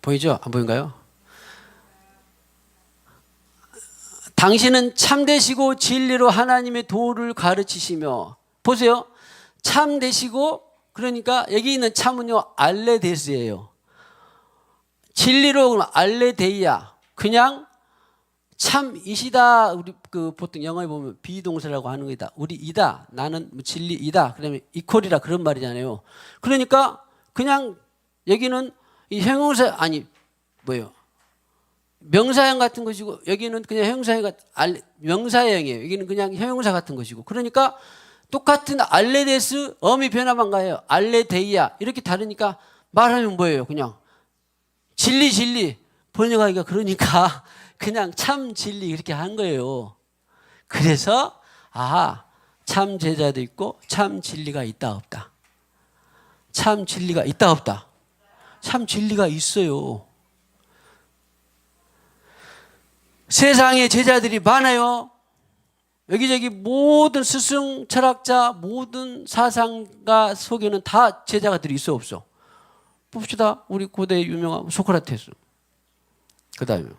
A: 보이죠? 안 보인가요? 당신은 참되시고 진리로 하나님의 도를 가르치시며 보세요. 참되시고 그러니까 여기 있는 참은요 알레데스예요. 진리로 알레데이야. 그냥 참이시다. 우리 보통 영어에 보면 비동사라고 하는 거다. 우리 이다. 나는 진리이다. 그다음에 이퀄이라 그런 말이잖아요. 그러니까 그냥 여기는 이 형용사 명사형 같은 것이고 여기는 그냥 형용사형 명사형이에요. 여기는 그냥 형용사 같은 것이고 그러니까 똑같은 알레데스 어미 변화만 가요. 알레데이아 이렇게 다르니까 말하면 뭐예요? 그냥 진리 번역하기가 그러니까 그냥 참 진리 이렇게 한 거예요. 그래서 참 제자도 있고 참 진리가 있다 없다. 참 진리가 있다 없다. 참 진리가 있어요. 세상에 제자들이 많아요. 여기저기 모든 스승, 철학자, 모든 사상가 속에는 다 제자가들이 있어 없어? 봅시다. 우리 고대 유명한 소크라테스, 그 다음에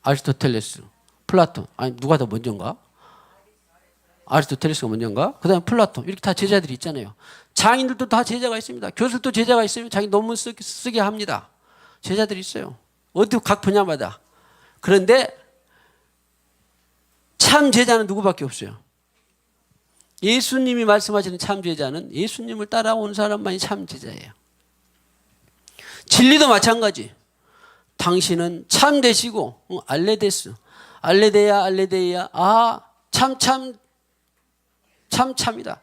A: 아리스토텔레스, 플라톤. 누가 더 먼저인가? 아리스토텔레스가 먼저인가? 그 다음에 플라톤. 이렇게 다 제자들이 있잖아요. 장인들도 다 제자가 있습니다. 교수들도 제자가 있으면 자기 논문 쓰게 합니다. 제자들이 있어요. 어디 각 분야마다. 그런데 참 제자는 누구밖에 없어요. 예수님이 말씀하시는 참 제자는 예수님을 따라온 사람만이 참 제자예요. 진리도 마찬가지. 당신은 참 되시고 알레데스, 알레데야 참이다.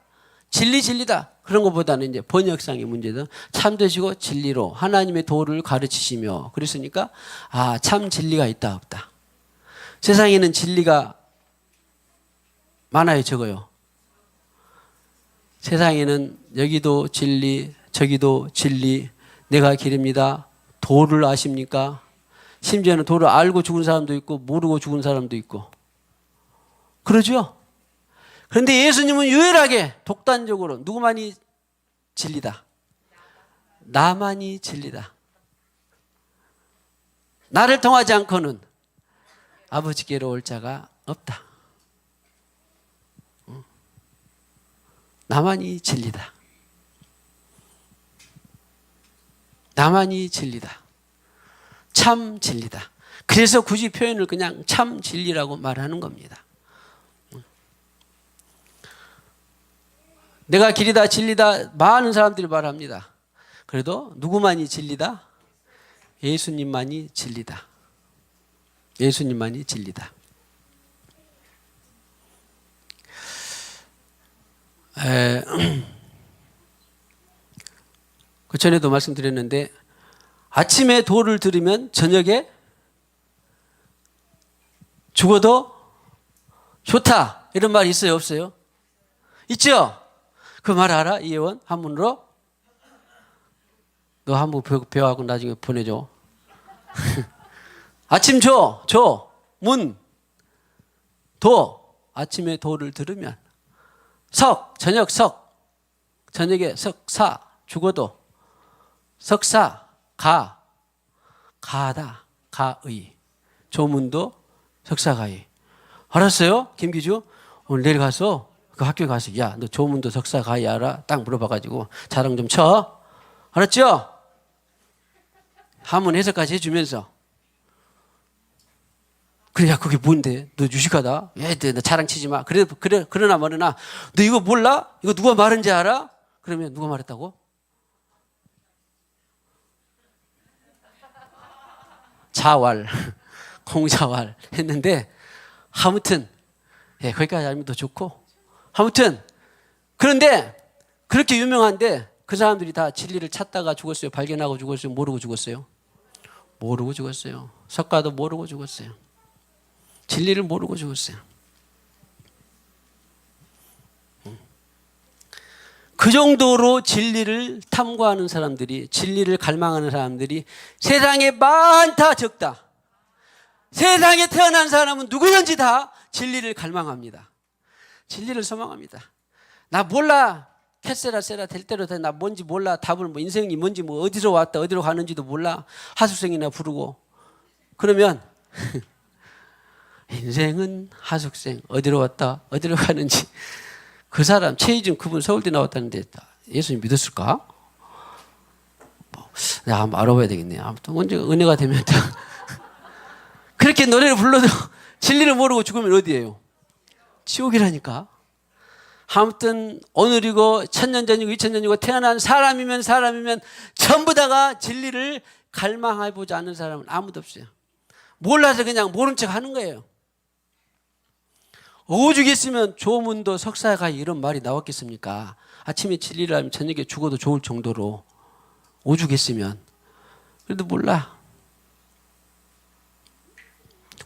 A: 진리다. 그런 것보다는 이제 번역상의 문제든 참 되시고 진리로 하나님의 도를 가르치시며 그랬으니까 참 진리가 있다 없다. 세상에는 진리가 많아요, 적어요? 세상에는 여기도 진리, 저기도 진리, 내가 길입니다. 도를 아십니까? 심지어는 도를 알고 죽은 사람도 있고 모르고 죽은 사람도 있고 그러죠? 그런데 예수님은 유일하게 독단적으로 누구만이 진리다. 나만이 진리다. 나를 통하지 않고는 아버지께로 올 자가 없다. 나만이 진리다. 나만이 진리다. 참 진리다. 그래서 굳이 표현을 그냥 참 진리라고 말하는 겁니다. 내가 길이다 진리다 많은 사람들이 말합니다. 그래도 누구만이 진리다? 예수님만이 진리다. 예수님만이 진리다. 그 전에도 말씀드렸는데 아침에 도를 들으면 저녁에 죽어도 좋다 이런 말이 있어요 없어요? 있죠? 그 말 알아? 이혜원 한문으로? 너 한번 배워하고 나중에 보내줘. 아침 문, 도. 아침에 도를 들으면 저녁에 석사, 죽어도 석사, 가하다, 가의. 조문도 석사가의. 알았어요? 김기주? 오늘 내일 가서 그 학교에 가서 야, 너 조문도 석사가의 알아? 딱 물어봐가지고 자랑 좀 쳐. 알았죠? 한번 해석까지 해주면서. 그래, 야, 그게 뭔데? 너 유식하다? 야, 너 자랑치지 마. 그러나 말으나, 너 이거 몰라? 이거 누가 말한지 알아? 그러면 누가 말했다고? 자왈, 공자왈 했는데, 아무튼, 예, 거기까지 알면 더 좋고. 아무튼, 그런데, 그렇게 유명한데, 그 사람들이 다 진리를 찾다가 죽었어요? 발견하고 죽었어요? 모르고 죽었어요? 모르고 죽었어요. 석가도 모르고 죽었어요. 진리를 모르고 죽었어요. 그 정도로 진리를 탐구하는 사람들이, 진리를 갈망하는 사람들이 세상에 많다 적다. 세상에 태어난 사람은 누구든지 다 진리를 갈망합니다. 진리를 소망합니다. 나 몰라. 캐세라 세라 될 대로 돼. 나 뭔지 몰라. 답을 뭐 인생이 뭔지 뭐 어디로 왔다 어디로 가는지도 몰라. 하숙생이나 부르고. 그러면 인생은 하숙생. 어디로 왔다 어디로 가는지. 그 사람 최희준 그분 서울대 나왔다는데 예수님 믿었을까? 내가 한번 알아봐야 되겠네. 아무튼 언제 은혜가 되면 그렇게 노래를 불러도 진리를 모르고 죽으면 어디예요? 지옥이라니까. 아무튼 오늘이고 1000년 전이고 2000년이고 태어난 사람이면 전부 다가 진리를 갈망해보지 않는 사람은 아무도 없어요. 몰라서 그냥 모른 척 하는 거예요. 오죽했으면 조문도 석사가 이런 말이 나왔겠습니까? 아침에 진리를 알면 저녁에 죽어도 좋을 정도로. 오죽했으면. 그래도 몰라.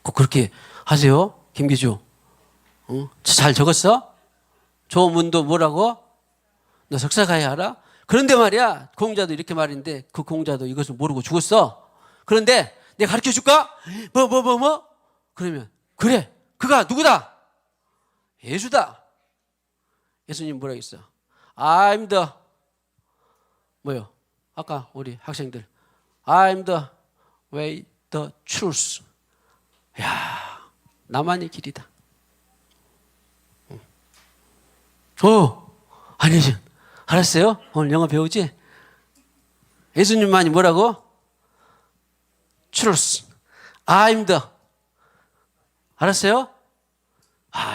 A: 꼭 그렇게 하세요. 김기주. 응? 잘 적었어? 조문도 뭐라고? 너 석사가야 알아? 그런데 말이야, 공자도 이렇게 말인데 그 공자도 이것을 모르고 죽었어. 그런데 내가 가르쳐 줄까? 뭐? 그러면 그래, 그가 누구다? 예수다. 예수님 뭐라고 했어? I'm the 뭐요? 아까 우리 학생들 I'm the way, the truth. 야, 나만의 길이다. 아니지. 알았어요? 오늘 영어 배우지? 예수님만이 뭐라고? Truth. I'm the. 알았어요?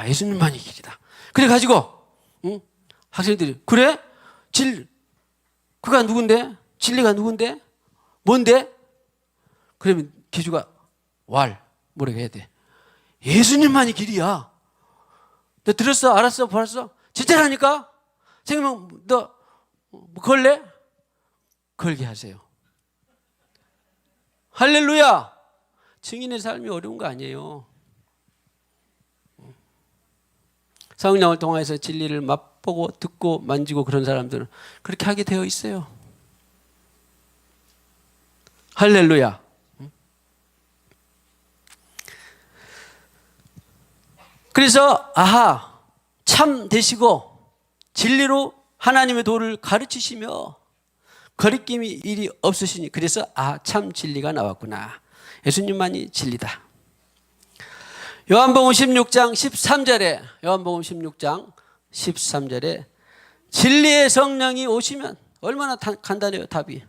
A: 예수님만이 길이다. 그래가지고, 응? 학생들이, 그래? 그가 누군데? 진리가 누군데? 뭔데? 그러면 기주가, 뭐라고 해야 돼? 예수님만이 길이야. 너 들었어? 알았어? 봤어? 진짜라니까? 생각하면 너 걸래? 걸게 하세요. 할렐루야! 증인의 삶이 어려운 거 아니에요. 성령을 통해서 진리를 맛보고 듣고 만지고 그런 사람들은 그렇게 하게 되어 있어요. 할렐루야. 그래서 참 되시고 진리로 하나님의 도를 가르치시며 거리낌이 일이 없으시니 그래서 참 진리가 나왔구나. 예수님만이 진리다. 요한복음 16장 13절에 요한복음 16장 13절에 진리의 성령이 오시면 얼마나 간단해요. 답이.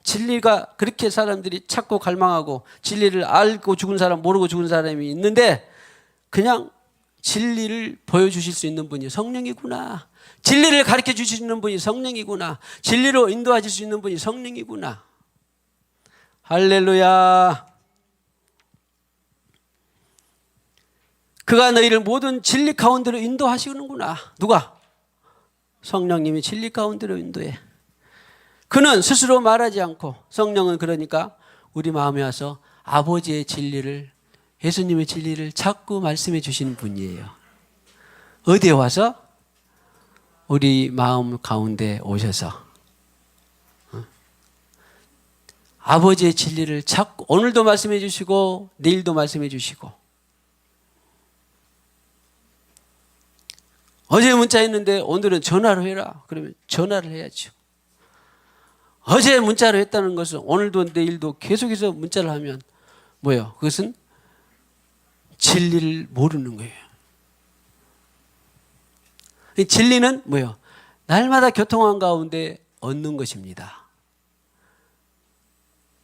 A: 진리가 그렇게 사람들이 찾고 갈망하고 진리를 알고 죽은 사람 모르고 죽은 사람이 있는데 그냥 진리를 보여주실 수 있는 분이 성령이구나. 진리를 가르쳐 주시는 분이 성령이구나. 진리로 인도하실 수 있는 분이 성령이구나. 할렐루야. 그가 너희를 모든 진리 가운데로 인도하시는구나. 누가? 성령님이 진리 가운데로 인도해. 그는 스스로 말하지 않고 성령은 그러니까 우리 마음에 와서 아버지의 진리를 예수님의 진리를 자꾸 말씀해 주시는 분이에요. 어디에 와서? 우리 마음 가운데 오셔서 아버지의 진리를 자꾸 오늘도 말씀해 주시고 내일도 말씀해 주시고 어제 문자했는데 오늘은 전화로 해라. 그러면 전화를 해야죠. 어제 문자로 했다는 것은 오늘도 내일도 계속해서 문자를 하면 뭐예요? 그것은 진리를 모르는 거예요. 진리는 뭐예요? 날마다 교통한 가운데 얻는 것입니다.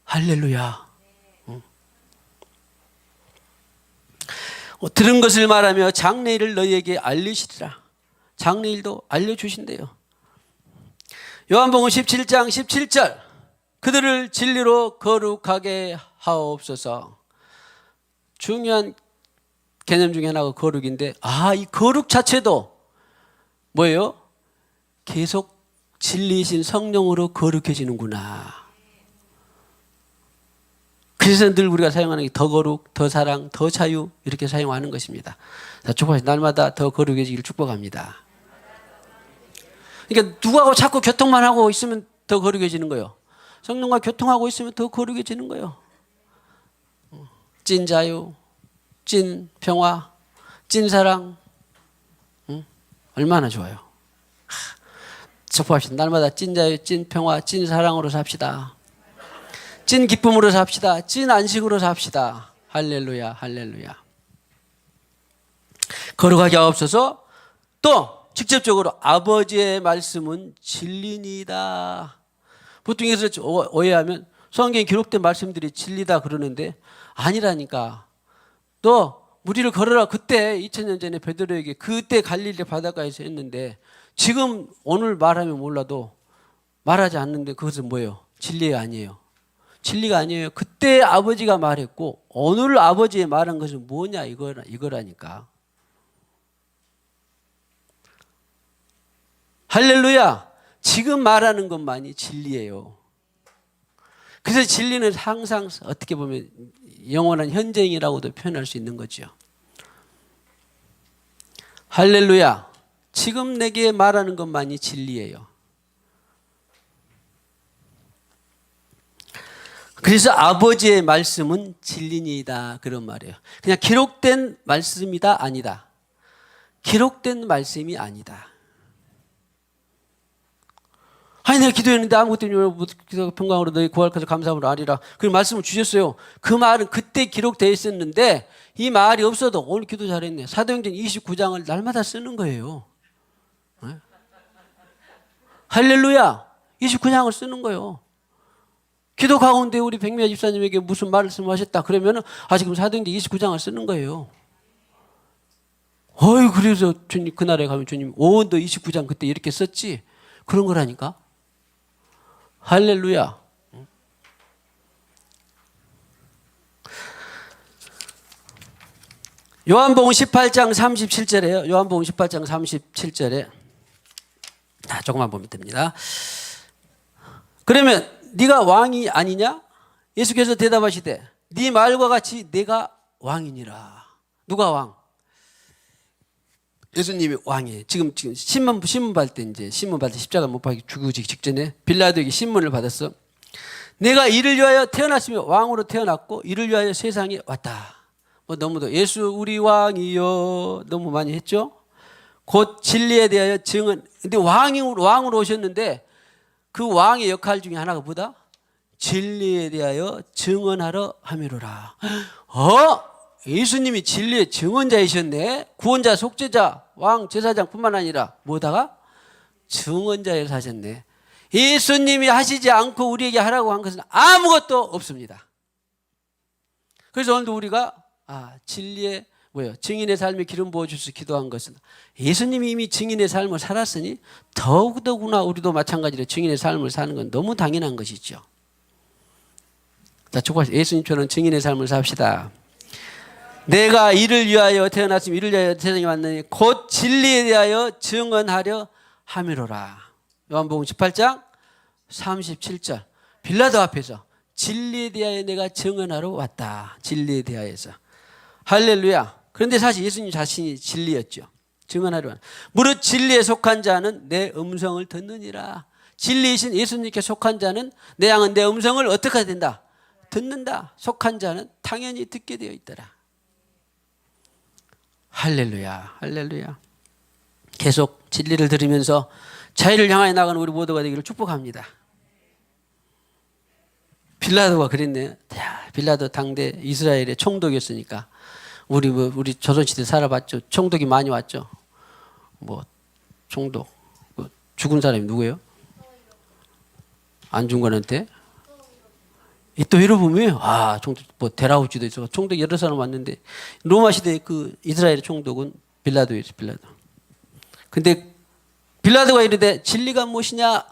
A: 할렐루야. 들은 것을 말하며 장래일을 너희에게 알리시리라. 장래일도 알려주신대요. 요한복음 17장 17절 그들을 진리로 거룩하게 하옵소서. 중요한 개념 중에 하나가 거룩인데 이 거룩 자체도 뭐예요? 계속 진리이신 성령으로 거룩해지는구나. 그래서 늘 우리가 사용하는 게 더 거룩, 더 사랑, 더 자유 이렇게 사용하는 것입니다. 자, 축복하시죠. 날마다 더 거룩해지기를 축복합니다. 그러니까 누구하고 자꾸 교통만 하고 있으면 더 거룩해지는 거예요. 성령과 교통하고 있으면 더 거룩해지는 거예요. 찐 자유, 찐 평화, 찐 사랑, 얼마나 좋아요. 축복합시다. 날마다 찐 자유, 찐 평화, 찐 사랑으로 삽시다. 찐 기쁨으로 삽시다. 찐 안식으로 삽시다. 할렐루야, 할렐루야. 거룩하게 하옵소서. 또 직접적으로 아버지의 말씀은 진리니이다. 보통 여기서 오해하면 성경에 기록된 말씀들이 진리다 그러는데 아니라니까. 너 무리를 걸어라. 그때 2000년 전에 베드로에게 그때 갈릴리 바닷가에서 했는데 지금 오늘 말하면 몰라도 말하지 않는데 그것은 뭐예요? 진리가 아니에요. 진리가 아니에요. 그때 아버지가 말했고 오늘 아버지의 말한 것은 뭐냐 이거라니까. 할렐루야. 지금 말하는 것만이 진리예요. 그래서 진리는 항상 어떻게 보면 영원한 현재이라고도 표현할 수 있는 거죠. 할렐루야. 지금 내게 말하는 것만이 진리예요. 그래서 아버지의 말씀은 진리니이다 그런 말이에요. 그냥 기록된 말씀이다 아니다. 기록된 말씀이 아니다. 아니 내가 기도했는데 아무것도 평강으로 너희 구할 것을 감사함으로 아리라. 그 말씀을 주셨어요. 그 말은 그때 기록되어 있었는데 이 말이 없어도 오늘 기도 잘했네. 사도행전 29장을 날마다 쓰는 거예요. 네? 할렐루야. 29장을 쓰는 거예요. 기도 가운데 우리 백미아 집사님에게 무슨 말씀하셨다 그러면은 지금 사도행전 29장을 쓰는 거예요. 그래서 주님 그날에 가면 주님 너 29장 그때 이렇게 썼지? 그런 거라니까. 할렐루야. 요한복음 18장 37절에요. 요한복음 18장 37절에 조금만 보면 됩니다. 그러면 네가 왕이 아니냐? 예수께서 대답하시되 네 말과 같이 내가 왕이니라. 누가 왕? 예수님이 왕이에요. 지금 신문 받을 때 십자가 못 박히 죽기 직전에 빌라도에게 신문을 받았어. 내가 이를 위하여 태어났으며 왕으로 태어났고 이를 위하여 세상에 왔다. 너무도 예수 우리 왕이여 너무 많이 했죠. 곧 진리에 대하여 증언. 근데 왕으로 오셨는데 그 왕의 역할 중에 하나가 뭐다? 진리에 대하여 증언하러 함이로라. 예수님이 진리의 증언자이셨네. 구원자, 속죄자, 왕, 제사장뿐만 아니라 뭐다가 증언자를 하셨네. 예수님이 하시지 않고 우리에게 하라고 한 것은 아무것도 없습니다. 그래서 오늘도 우리가 진리의 증인의 삶에 기름 부어주셔서 기도한 것은 예수님이 이미 증인의 삶을 살았으니 더욱더구나 우리도 마찬가지로 증인의 삶을 사는 건 너무 당연한 것이죠. 자, 예수님처럼 증인의 삶을 삽시다. 내가 이를 위하여 태어났으면 이를 위하여 세상에 왔느니 곧 진리에 대하여 증언하려 함이로라. 요한복음 18장 37절 빌라도 앞에서 진리에 대하여 내가 증언하러 왔다. 진리에 대하여서. 할렐루야. 그런데 사실 예수님 자신이 진리였죠. 증언하려 왔다. 무릇 진리에 속한 자는 내 음성을 듣느니라. 진리이신 예수님께 속한 자는 내 양은 내 음성을 어떻게 된다? 듣는다. 속한 자는 당연히 듣게 되어 있더라. 할렐루야. 할렐루야. 계속 진리를 들으면서 자유를 향하여 나가는 우리 모두가 되기를 축복합니다. 빌라도가 그랬네요. 빌라도 당대 이스라엘의 총독이었으니까 우리 조선시대 살아봤죠. 총독이 많이 왔죠. 총독 죽은 사람이 누구예요? 안중근한테 또 여러분이 총독 뭐 데라우지도 있어 총독 여러 사람 왔는데 로마 시대 그 이스라엘의 총독은 빌라도였어 빌라도. 근데 빌라도가 이르되 진리가 무엇이냐?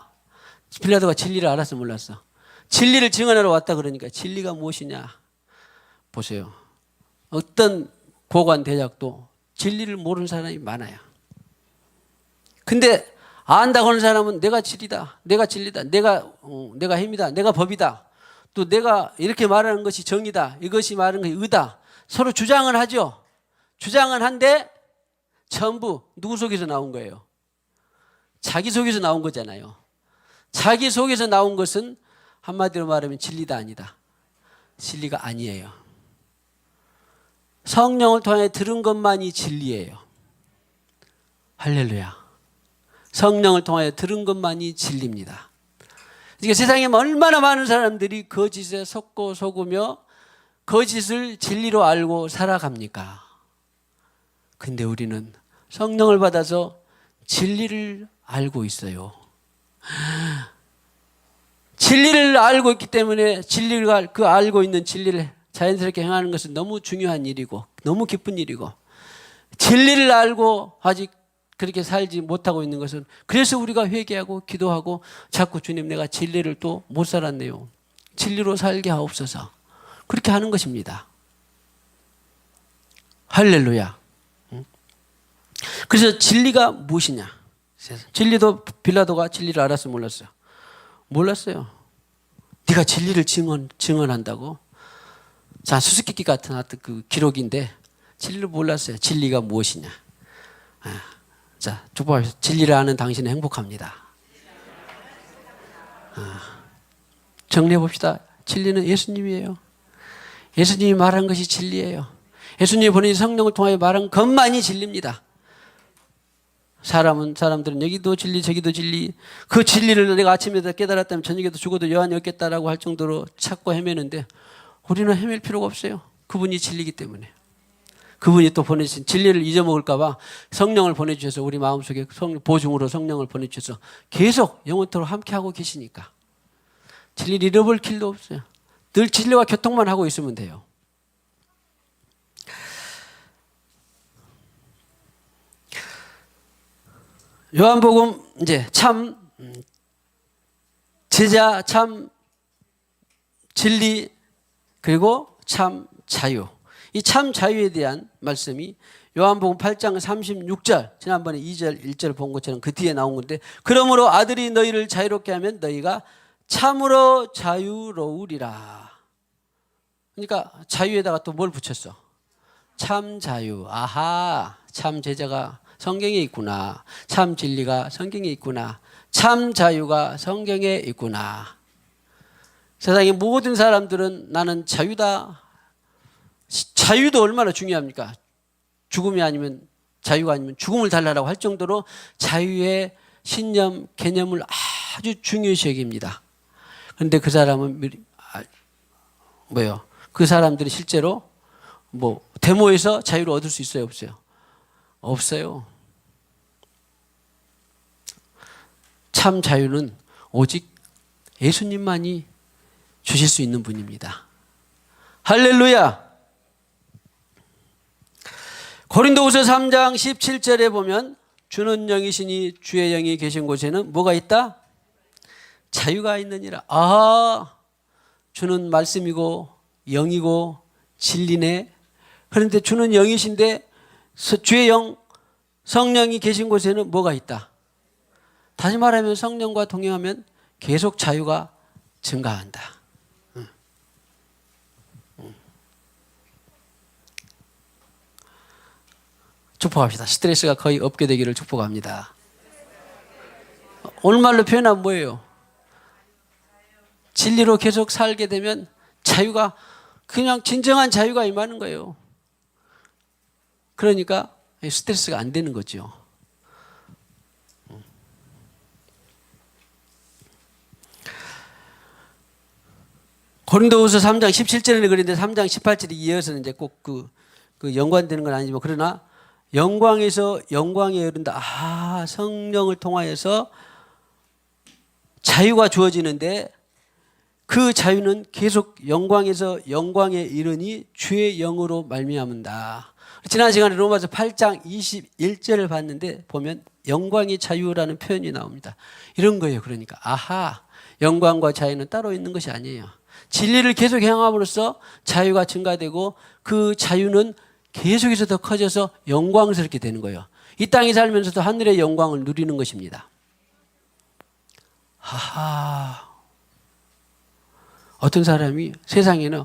A: 빌라도가 진리를 알았어 몰랐어? 진리를 증언하러 왔다 그러니까 진리가 무엇이냐? 보세요. 어떤 고관 대작도 진리를 모르는 사람이 많아요. 근데 안다고 하는 사람은 내가 진리다, 내가 진리다, 내가 힘이다, 내가 법이다. 또 내가 이렇게 말하는 것이 정의다, 이것이 말하는 것이 의다. 서로 주장을 하죠. 주장은 한데 전부 누구 속에서 나온 거예요? 자기 속에서 나온 거잖아요. 자기 속에서 나온 것은 한마디로 말하면 진리다 아니다. 진리가 아니에요. 성령을 통해 들은 것만이 진리예요. 할렐루야. 성령을 통하여 들은 것만이 진리입니다. 그러니까 세상에 얼마나 많은 사람들이 거짓에 속고 속으며 거짓을 진리로 알고 살아갑니까? 근데 우리는 성령을 받아서 진리를 알고 있어요. 진리를 알고 있기 때문에 진리를 그 알고 있는 진리를 자연스럽게 행하는 것은 너무 중요한 일이고 너무 기쁜 일이고 진리를 알고 아직 그렇게 살지 못하고 있는 것은 그래서 우리가 회개하고 기도하고 자꾸 주님 내가 진리를 또 못 살았네요. 진리로 살게 하옵소서. 그렇게 하는 것입니다. 할렐루야. 그래서 진리가 무엇이냐? 진리도 빌라도가 진리를 알았어 몰랐어요? 몰랐어요. 네가 진리를 증언한다고? 자, 수수께끼 같은 그 기록인데 진리를 몰랐어요. 진리가 무엇이냐? 자, 축복합시다. 진리를 아는 당신은 행복합니다. 정리해 봅시다. 진리는 예수님이에요. 예수님이 말한 것이 진리예요. 예수님이 보내신 성령을 통하여 말한 것만이 진리입니다. 사람들은 여기도 진리 저기도 진리, 그 진리를 내가 아침에도 깨달았다면 저녁에도 죽어도 여한이 없겠다라고 할 정도로 찾고 헤매는데 우리는 헤맬 필요가 없어요. 그분이 진리이기 때문에. 그분이 또 보내주신 진리를 잊어먹을까 봐 성령을 보내주셔서 우리 마음속에 보증으로 성령을 보내주셔서 계속 영원토록 함께하고 계시니까 진리를 잃어버릴 길도 없어요. 늘 진리와 교통만 하고 있으면 돼요. 요한복음 이제 참 제자, 참 진리, 그리고 참 자유. 이 참 자유에 대한 말씀이 요한복음 8장 36절, 지난번에 2절, 1절 본 것처럼 그 뒤에 나온 건데, 그러므로 아들이 너희를 자유롭게 하면 너희가 참으로 자유로우리라. 그러니까 자유에다가 또 뭘 붙였어? 참 자유. 아하, 참 제자가 성경에 있구나. 참 진리가 성경에 있구나. 참 자유가 성경에 있구나. 세상의 모든 사람들은 나는 자유다. 자유도 얼마나 중요합니까? 죽음이 아니면 자유가 아니면 죽음을 달라라고 할 정도로 자유의 신념, 개념을 아주 중요시 여깁니다. 그런데 그 사람은 뭐요? 그 사람들이 실제로 뭐 데모에서 자유를 얻을 수 있어요, 없어요? 없어요. 참 자유는 오직 예수님만이 주실 수 있는 분입니다. 할렐루야. 고린도후서 3장 17절에 보면 주는 영이시니 주의 영이 계신 곳에는 뭐가 있다? 자유가 있느니라. 아, 주는 말씀이고 영이고 진리네. 그런데 주는 영이신데 주의 영, 성령이 계신 곳에는 뭐가 있다? 다시 말하면 성령과 동행하면 계속 자유가 증가한다. 축복합시다. 스트레스가 거의 없게 되기를 축복합니다. 오늘말로 표현하면 뭐예요? 진리로 계속 살게 되면 자유가 그냥 진정한 자유가 임하는 거예요. 그러니까 스트레스가 안 되는 거죠. 고린도후서 3장 17절에 그런데 3장 18절에 이어서 이제 꼭 그 연관되는 건 아니지만 그러나 영광에서 영광에 이른다. 아, 성령을 통하여서 자유가 주어지는데 그 자유는 계속 영광에서 영광에 이르니 주의 영으로 말미암는다. 지난 시간에 로마서 8장 21절을 봤는데 보면 영광의 자유라는 표현이 나옵니다. 이런 거예요. 그러니까 아하, 영광과 자유는 따로 있는 것이 아니에요. 진리를 계속 행함으로써 자유가 증가되고 그 자유는 계속해서 더 커져서 영광스럽게 되는 거예요. 이 땅에 살면서도 하늘의 영광을 누리는 것입니다. 하하. 어떤 사람이 세상에는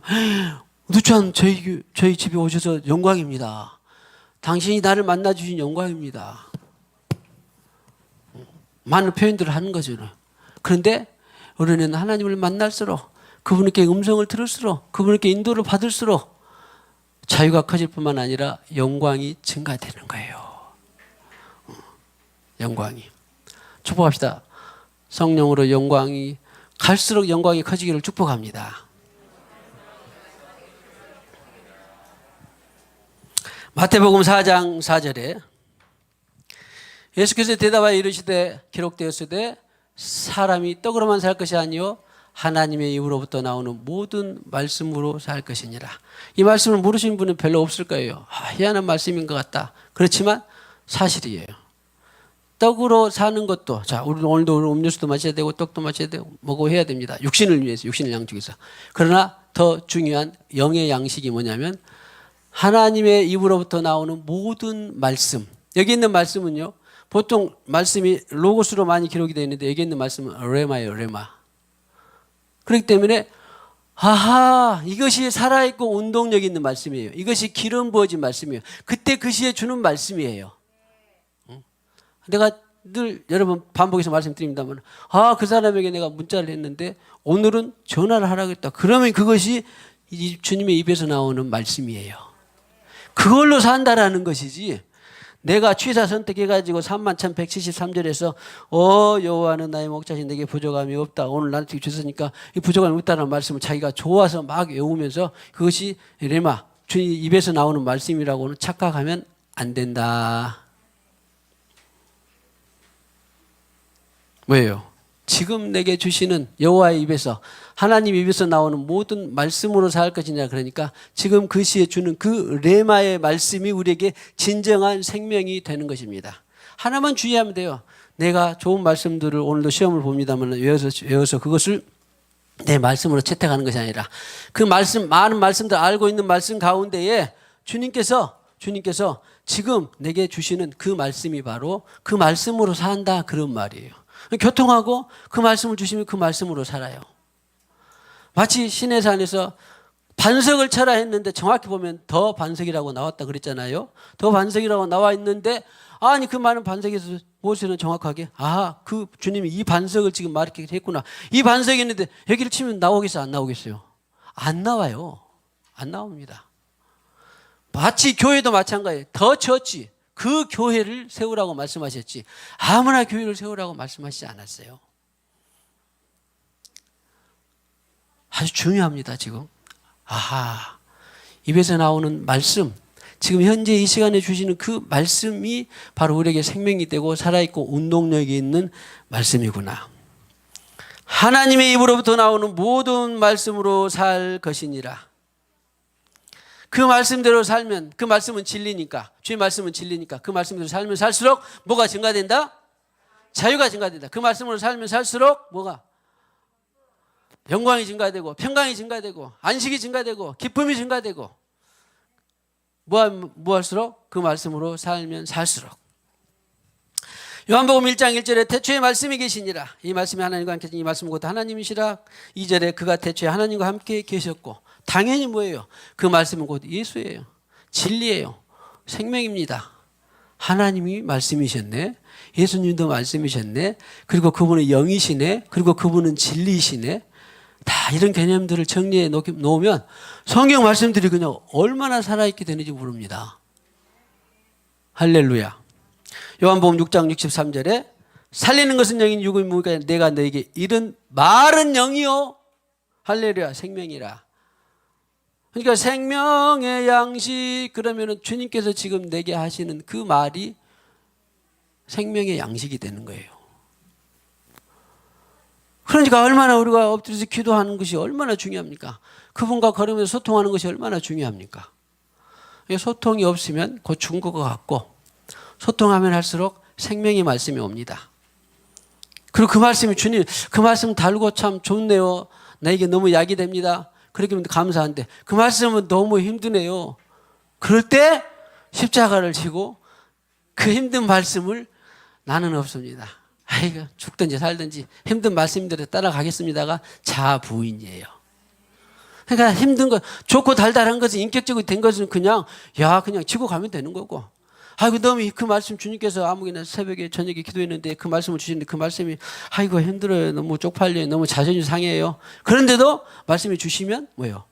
A: 누추한 저희 집에 오셔서 영광입니다. 당신이 나를 만나 주신 영광입니다. 많은 표현들을 하는 거죠. 그런데 우리는 하나님을 만날수록 그분께 음성을 들을수록 그분께 인도를 받을수록 자유가 커질 뿐만 아니라 영광이 증가되는 거예요. 영광이. 축복합시다. 성령으로 영광이 갈수록 영광이 커지기를 축복합니다. 마태복음 4장 4절에 예수께서 대답하여 이르시되 기록되었으되 사람이 떡으로만 살 것이 아니요 하나님의 입으로부터 나오는 모든 말씀으로 살 것이니라. 이 말씀을 모르시는 분은 별로 없을 거예요. 희한한 말씀인 것 같다. 그렇지만 사실이에요. 떡으로 사는 것도, 자, 우리 오늘도 음료수도 마셔야 되고 떡도 마셔야 되고 먹고 해야 됩니다. 육신을 위해서, 육신을 양식해서 그러나 더 중요한 영의 양식이 뭐냐면 하나님의 입으로부터 나오는 모든 말씀. 여기 있는 말씀은요, 보통 말씀이 로고스로 많이 기록이 되어 있는데 여기 있는 말씀은 레마예요, 레마. 그렇기 때문에 아하, 이것이 살아있고 운동력 있는 말씀이에요. 이것이 기름 부어진 말씀이에요. 그때 그 시에 주는 말씀이에요. 내가 늘 여러분 반복해서 말씀드립니다만 그 사람에게 내가 문자를 했는데 오늘은 전화를 하라겠다. 그러면 그것이 주님의 입에서 나오는 말씀이에요. 그걸로 산다라는 것이지 내가 취사 선택해가지고 31,173절에서 여호와는 나의 목자신 내게 부족함이 없다. 오늘 나한테 주셨으니까 이 부족함이 없다는 말씀을 자기가 좋아서 막 외우면서 그것이 레마 주님 입에서 나오는 말씀이라고는 착각하면 안 된다. 왜요? 지금 내게 주시는 여호와의 입에서 하나님 입에서 나오는 모든 말씀으로 살 것이냐 그러니까 지금 그 시에 주는 그 레마의 말씀이 우리에게 진정한 생명이 되는 것입니다. 하나만 주의하면 돼요. 내가 좋은 말씀들을 오늘도 시험을 봅니다만 외워서 그것을 내 말씀으로 채택하는 것이 아니라 그 말씀 많은 말씀들 알고 있는 말씀 가운데에 주님께서 지금 내게 주시는 그 말씀이 바로 그 말씀으로 산다 그런 말이에요. 교통하고 그 말씀을 주시면 그 말씀으로 살아요. 마치 시내산에서 반석을 쳐라 했는데 정확히 보면 더 반석이라고 나왔다 그랬잖아요. 더 반석이라고 나와 있는데 아니 그 많은 반석에서 무엇을 정확하게 그 주님이 이 반석을 지금 말하게 했구나. 이 반석이 있는데 여기를 치면 나오겠어요? 안 나오겠어요? 안 나와요. 안 나옵니다. 마치 교회도 마찬가지예요. 더 쳤지. 그 교회를 세우라고 말씀하셨지 아무나 교회를 세우라고 말씀하시지 않았어요. 아주 중요합니다. 지금 입에서 나오는 말씀 지금 현재 이 시간에 주시는 그 말씀이 바로 우리에게 생명이 되고 살아있고 운동력이 있는 말씀이구나. 하나님의 입으로부터 나오는 모든 말씀으로 살 것이니라. 그 말씀대로 살면 그 말씀은 진리니까 주의 말씀은 진리니까 그 말씀대로 살면 살수록 뭐가 증가된다? 자유가 증가된다. 그 말씀으로 살면 살수록 뭐가? 영광이 증가되고 평강이 증가되고 안식이 증가되고 기쁨이 증가되고 뭐 할수록? 그 말씀으로 살면 살수록. 요한복음 1장 1절에 태초에 말씀이 계시니라. 이 말씀이 하나님과 함께 이 말씀은 곧 하나님이시라. 2절에 그가 태초에 하나님과 함께 계셨고 당연히 뭐예요? 그 말씀은 곧 예수예요. 진리예요. 생명입니다. 하나님이 말씀이셨네. 예수님도 말씀이셨네. 그리고 그분은 영이시네. 그리고 그분은 진리이시네. 다 이런 개념들을 정리해 놓으면 성경 말씀들이 그냥 얼마나 살아있게 되는지 모릅니다. 할렐루야. 요한복음 6장 63절에 살리는 것은 영인 육의 무가 내가 너에게 이른 말은 영이요. 할렐루야. 생명이라. 그러니까 생명의 양식 그러면은 주님께서 지금 내게 하시는 그 말이 생명의 양식이 되는 거예요. 그러니까 얼마나 우리가 엎드려서 기도하는 것이 얼마나 중요합니까? 그분과 걸으면서 소통하는 것이 얼마나 중요합니까? 소통이 없으면 곧 죽은 것 같고, 소통하면 할수록 생명의 말씀이 옵니다. 그리고 그 말씀이 주님, 그 말씀 달고 참 좋네요. 나에게 너무 약이 됩니다. 그렇게 하면 감사한데 그 말씀은 너무 힘드네요. 그럴 때 십자가를 지고 그 힘든 말씀을 나는 없습니다. 아이고 죽든지 살든지 힘든 말씀대로 따라가겠습니다가 자부인이에요. 그러니까 힘든 거, 좋고 달달한 것은 인격적으로 된 것은 그냥 지고 가면 되는 거고. 아이고 너무 그 말씀 주님께서 아무개나 새벽에 저녁에 기도했는데 그 말씀을 주시는데 그 말씀이 아이고 힘들어요. 너무 쪽팔려요. 너무 자존심 상해요. 그런데도 말씀이 주시면 뭐예요?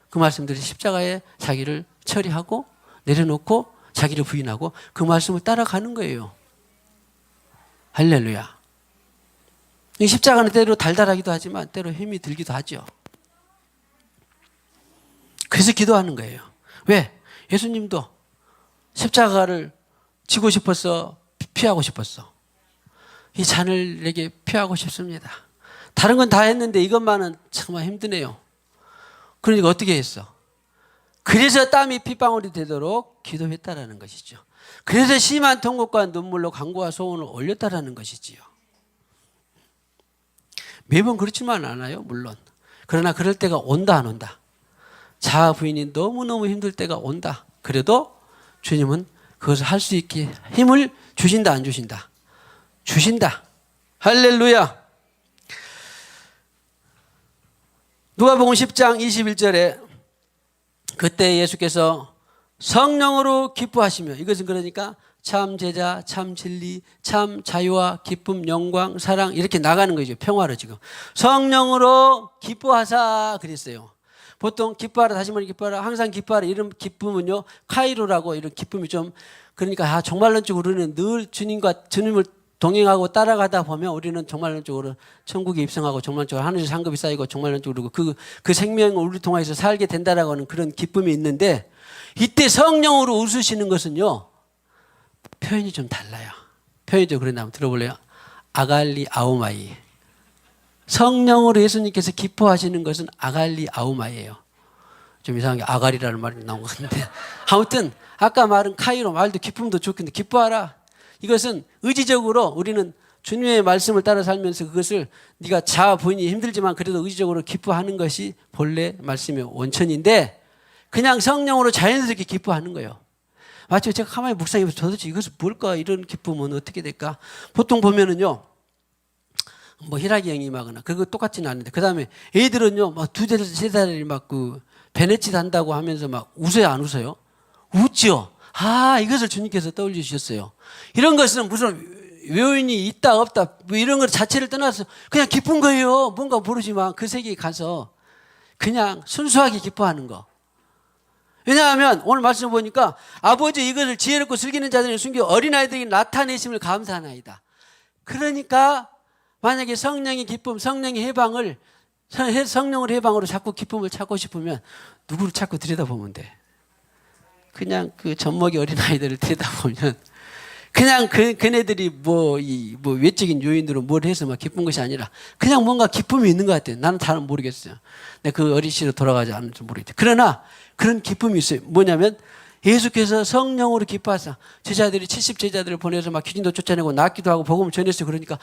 A: 그 말씀들이 십자가에 자기를 처리하고 내려놓고 자기를 부인하고 그 말씀을 따라가는 거예요. 할렐루야. 이 십자가는 때로 달달하기도 하지만 때로 힘이 들기도 하죠. 그래서 기도하는 거예요. 왜? 예수님도 십자가를 지고 싶었어? 피하고 싶었어? 이 잔을 내게 피하고 싶습니다. 다른 건 다 했는데 이것만은 정말 힘드네요. 그러니까 어떻게 했어? 그래서 땀이 핏방울이 되도록 기도했다라는 것이죠. 그래서 심한 통곡과 눈물로 간구와 소원을 올렸다라는 것이지요. 매번 그렇지만 않아요, 물론. 그러나 그럴 때가 온다 안 온다. 자아 부인이 너무너무 힘들 때가 온다. 그래도 주님은 그것을 할 수 있게 힘을 주신다 안 주신다? 주신다. 할렐루야. 누가복음 10장 21절에 그때 예수께서 성령으로 기뻐하시며, 이것은 그러니까 참 제자, 참 진리, 참 자유와 기쁨, 영광, 사랑 이렇게 나가는 거죠. 평화로 지금. 성령으로 기뻐하사 그랬어요. 보통 기뻐하라, 다시 말해 기뻐하라, 항상 기뻐하라 이런 기쁨은요 카이로라고 이런 기쁨이 좀 그러니까 정말론적으로 우리는 늘 주님을 동행하고 따라가다 보면 우리는 정말론적으로 천국에 입성하고 정말론적으로 하늘의 상급이 쌓이고 정말론적으로 그 생명을 우리 통해서 살게 된다라고 하는 그런 기쁨이 있는데 이때 성령으로 웃으시는 것은요 표현이 좀 달라요. 표현이 좀 그런데 한번 들어볼래요? 아갈리 아우마이. 성령으로 예수님께서 기뻐하시는 것은 아갈리 아우마이예요. 좀 이상하게 아갈이라는 말이 나온 것 같은데 아무튼 아까 말은 카이로 말도 기쁨도 좋겠는데 기뻐하라. 이것은 의지적으로 우리는 주님의 말씀을 따라 살면서 그것을 네가 자아 부인이 힘들지만 그래도 의지적으로 기뻐하는 것이 본래 말씀의 원천인데 그냥 성령으로 자연스럽게 기뻐하는 거예요. 마치 제가 가만히 묵상해보면 도대체 이것은 뭘까? 이런 기쁨은 어떻게 될까? 보통 보면은요 뭐 희락이 형님하거나 그거 똑같지는 않은데 그 다음에 애들은요 막 2살, 3살이 막 그 베네짓 한다고 하면서 막 웃어요 안 웃어요? 웃죠. 이것을 주님께서 떠올려 주셨어요. 이런 것은 무슨 요인이 있다 없다 뭐 이런 것 자체를 떠나서 그냥 기쁜 거예요. 뭔가 모르지만 그 세계에 가서 그냥 순수하게 기뻐하는 거. 왜냐하면 오늘 말씀 보니까 아버지 이것을 지혜롭고 슬기는 자들이 숨겨 어린아이들에게 나타내심을 감사하나이다. 그러니까 만약에 성령의 기쁨, 성령의 해방을 성령을 해방으로 자꾸 기쁨을 찾고 싶으면 누구를 자꾸 들여다보면 돼. 그냥 그 젖먹이 어린아이들을 들여다보면 그냥 그네들이 뭐 외적인 요인으로 뭘 해서 막 기쁜 것이 아니라 그냥 뭔가 기쁨이 있는 것 같아요. 나는 잘 모르겠어요. 내가 그 어린 시로 돌아가지 않을지 모르겠어요. 그러나 그런 기쁨이 있어요. 뭐냐면 예수께서 성령으로 기뻐하사 제자들이 70제자들을 보내서 막 귀신도 쫓아내고 낫기도 하고 복음을 전했어요. 그러니까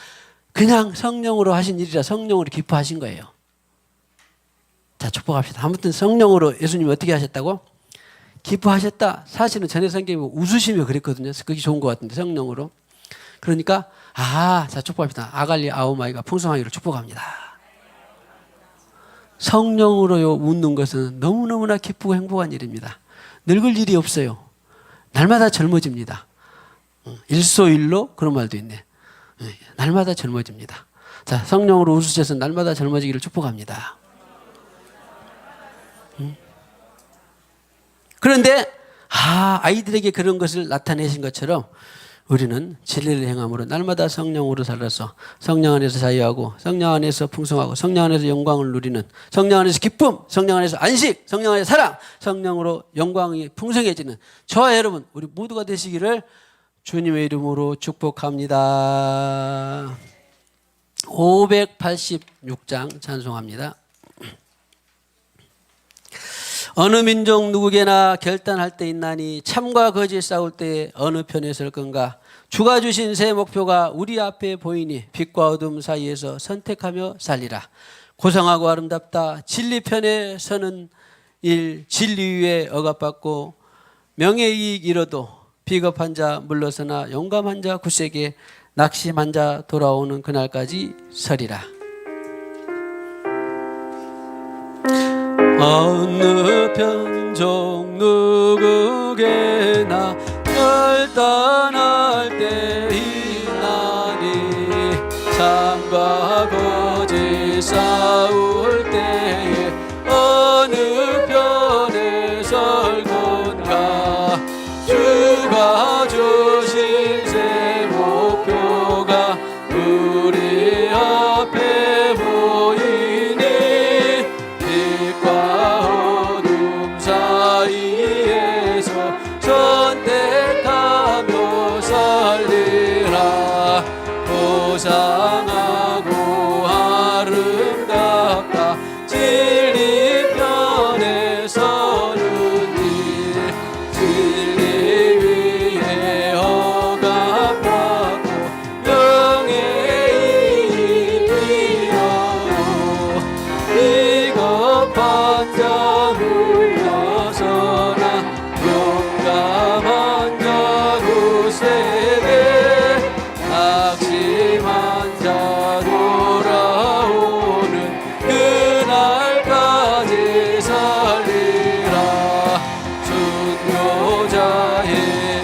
A: 그냥 성령으로 하신 일이라 성령으로 기뻐하신 거예요. 자, 축복합시다. 아무튼 성령으로 예수님이 어떻게 하셨다고? 기뻐하셨다. 사실은 전에 성경에 웃으시며 그랬거든요. 그게 좋은 것 같은데 성령으로. 그러니까 자 축복합시다. 아갈리 아우마이가 풍성하기를 축복합니다. 성령으로요 웃는 것은 너무너무나 기쁘고 행복한 일입니다. 늙을 일이 없어요. 날마다 젊어집니다. 일소일로 그런 말도 있네. 날마다 젊어집니다. 자, 성령으로 웃으셔서 날마다 젊어지기를 축복합니다. 그런데 아이들에게 그런 것을 나타내신 것처럼 우리는 진리를 행함으로 날마다 성령으로 살아서 성령 안에서 자유하고 성령 안에서 풍성하고 성령 안에서 영광을 누리는 성령 안에서 기쁨, 성령 안에서 안식, 성령 안에서 사랑, 성령으로 영광이 풍성해지는 저와 여러분 우리 모두가 되시기를 주님의 이름으로 축복합니다. 586장 찬송합니다. 어느 민족 누구에게나 결단할 때 있나니 참과 거짓 싸울 때에 어느 편에 설 건가. 주가 주신 새 목표가 우리 앞에 보이니 빛과 어둠 사이에서 선택하며 살리라. 고상하고 아름답다. 진리 편에 서는 일, 진리 위에 억압받고 명예이익 잃어도 비겁한 자 물러서나 용감한 자 굳세게 낙심한 자 돌아오는 그날까지 서리라. 어느 편족 누구게나 결단할 때 있나니 참과 거짓 싸울 때에 어느 편에 설 건가. 주가 주신 새 목표가 우리 앞에 보이니 빛과 어둠 사이에서 선택하며 살리라. 고상하고 아름답다. 진리 편에 서는 일, 진리 위에 억압받고 명예이익 잃어도 비겁한 자 물러서나 용감한 자 굳세게 낙심한 자 돌아오는 그날까지 살리라. 순교자의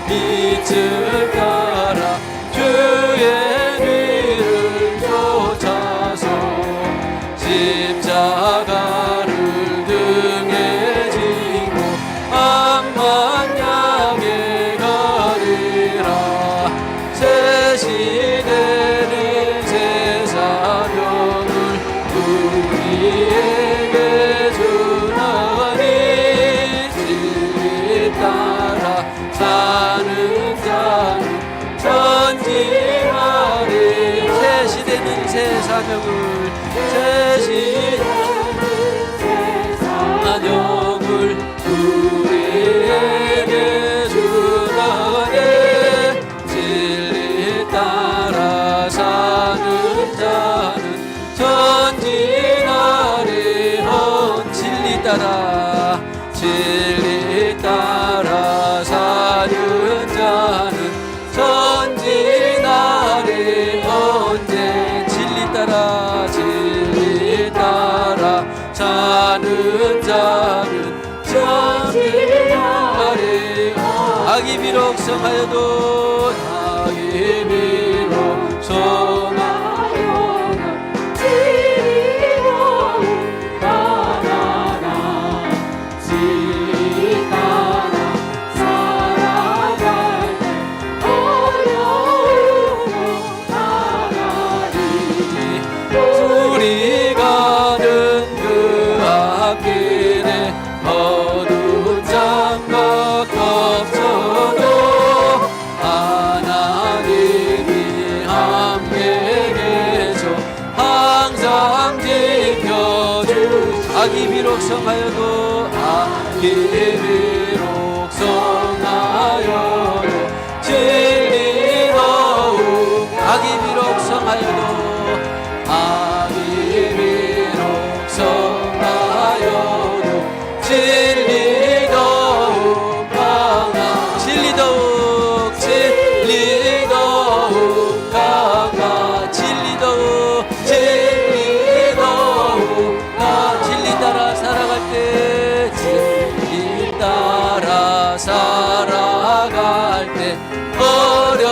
A: 빛을 따라 주의 뒤를 쫓아서 십자가를 등에 지고 암만 양에 가리라. 새 시대는 새 사명을 우리에게 주나니 진리 따라 사는 자는 전진하리. 새 시대는 새 사명을, 새 시대는 새 사명을 우리에게 주나니 진리 따라 사는 자는 전진하리. 진리 따라, 진리 따라 사는 자는 전진하리. 언제 진리 따라, 진리 따라 사는 자는 전진하리. 악이 비록 성하여도, 악이 비록 성하여도 지리로운 바나나 진리 따라 살아갈 때 어려움도 나가리. 우리 가는 그 앞길에 어두운 장막 덮쳐도 하나님이 함께 계셔 항상 지켜주시. 악이 비록 성하여도, 악이 비록 성하여도 진리 더욱, 악이 비록 성하여도, 악이 비록 성하여도 진리 더욱 강하, 진리 더욱, 진리 더욱 강하, 진리 더욱, 진리 더욱 나. 진리 따라 살아갈 때, 진리 따라 살아갈 때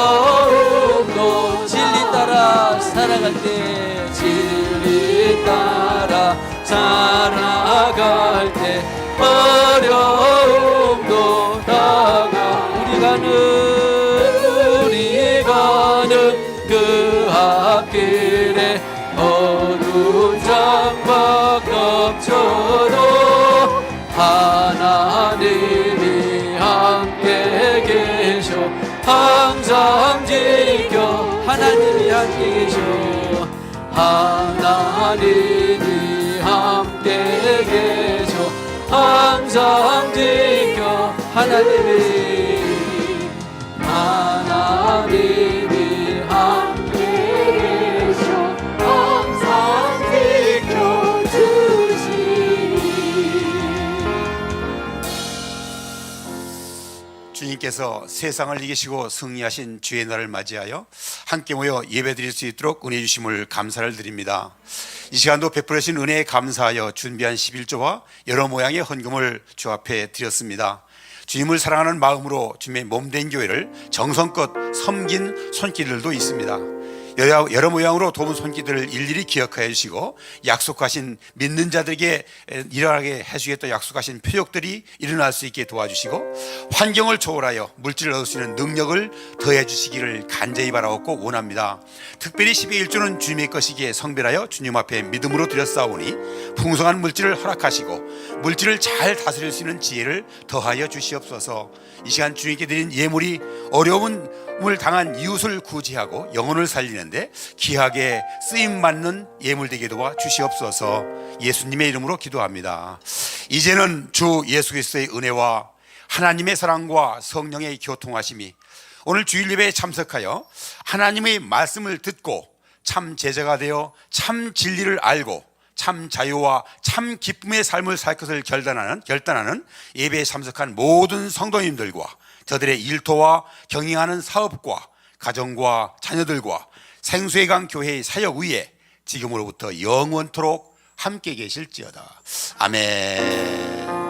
A: 어려움도, 진리 따라 살아갈 때, 진리 따라 살아갈 때 어려움도 다가. 우리 가는 그 앞길에 어두운 장막 덮쳐도 하나님이 함께 계셔 항상 지켜. 하나님이 함께 계셔, 하나님이 함께 계셔 항상 지켜 하나님이 함께 계셔 항상 지켜주시니.
B: 주님께서 세상을 이기시고 승리하신 주의 날을 맞이하여 함께 모여 예배드릴 수 있도록 은혜 주심을 감사를 드립니다. 이 시간도 베풀으신 은혜에 감사하여 준비한 11조와 여러 모양의 헌금을 주 앞에 드렸습니다. 주님을 사랑하는 마음으로 주님의 몸된 교회를 정성껏 섬긴 손길들도 있습니다. 여러 모양으로 도운 손길들을 일일이 기억하여 주시고 약속하신 믿는 자들에게 일어나게 해주겠다 약속하신 표적들이 일어날 수 있게 도와주시고 환경을 초월하여 물질을 얻을 수 있는 능력을 더해 주시기를 간절히 바라옵고 원합니다. 특별히 12일 주는 주님의 것이기에 성별하여 주님 앞에 믿음으로 드렸사오니 풍성한 물질을 허락하시고 물질을 잘 다스릴 수 있는 지혜를 더하여 주시옵소서. 이 시간 주님께 드린 예물이 어려움을 당한 이웃을 구제하고 영혼을 살리는데 귀하게 쓰임받는 예물 되게 도와 주시옵소서. 예수님의 이름으로 기도합니다. 이제는 주 예수 그리스도의 은혜와 하나님의 사랑과 성령의 교통하심이 오늘 주일 예배에 참석하여 하나님의 말씀을 듣고 참 제자가 되어 참 진리를 알고 참 자유와 참 기쁨의 삶을 살 것을 결단하는 예배에 참석한 모든 성도님들과 저들의 일터와 경영하는 사업과 가정과 자녀들과 생수의 강 교회의 사역 위에 지금으로부터 영원토록 함께 계실지어다. 아멘.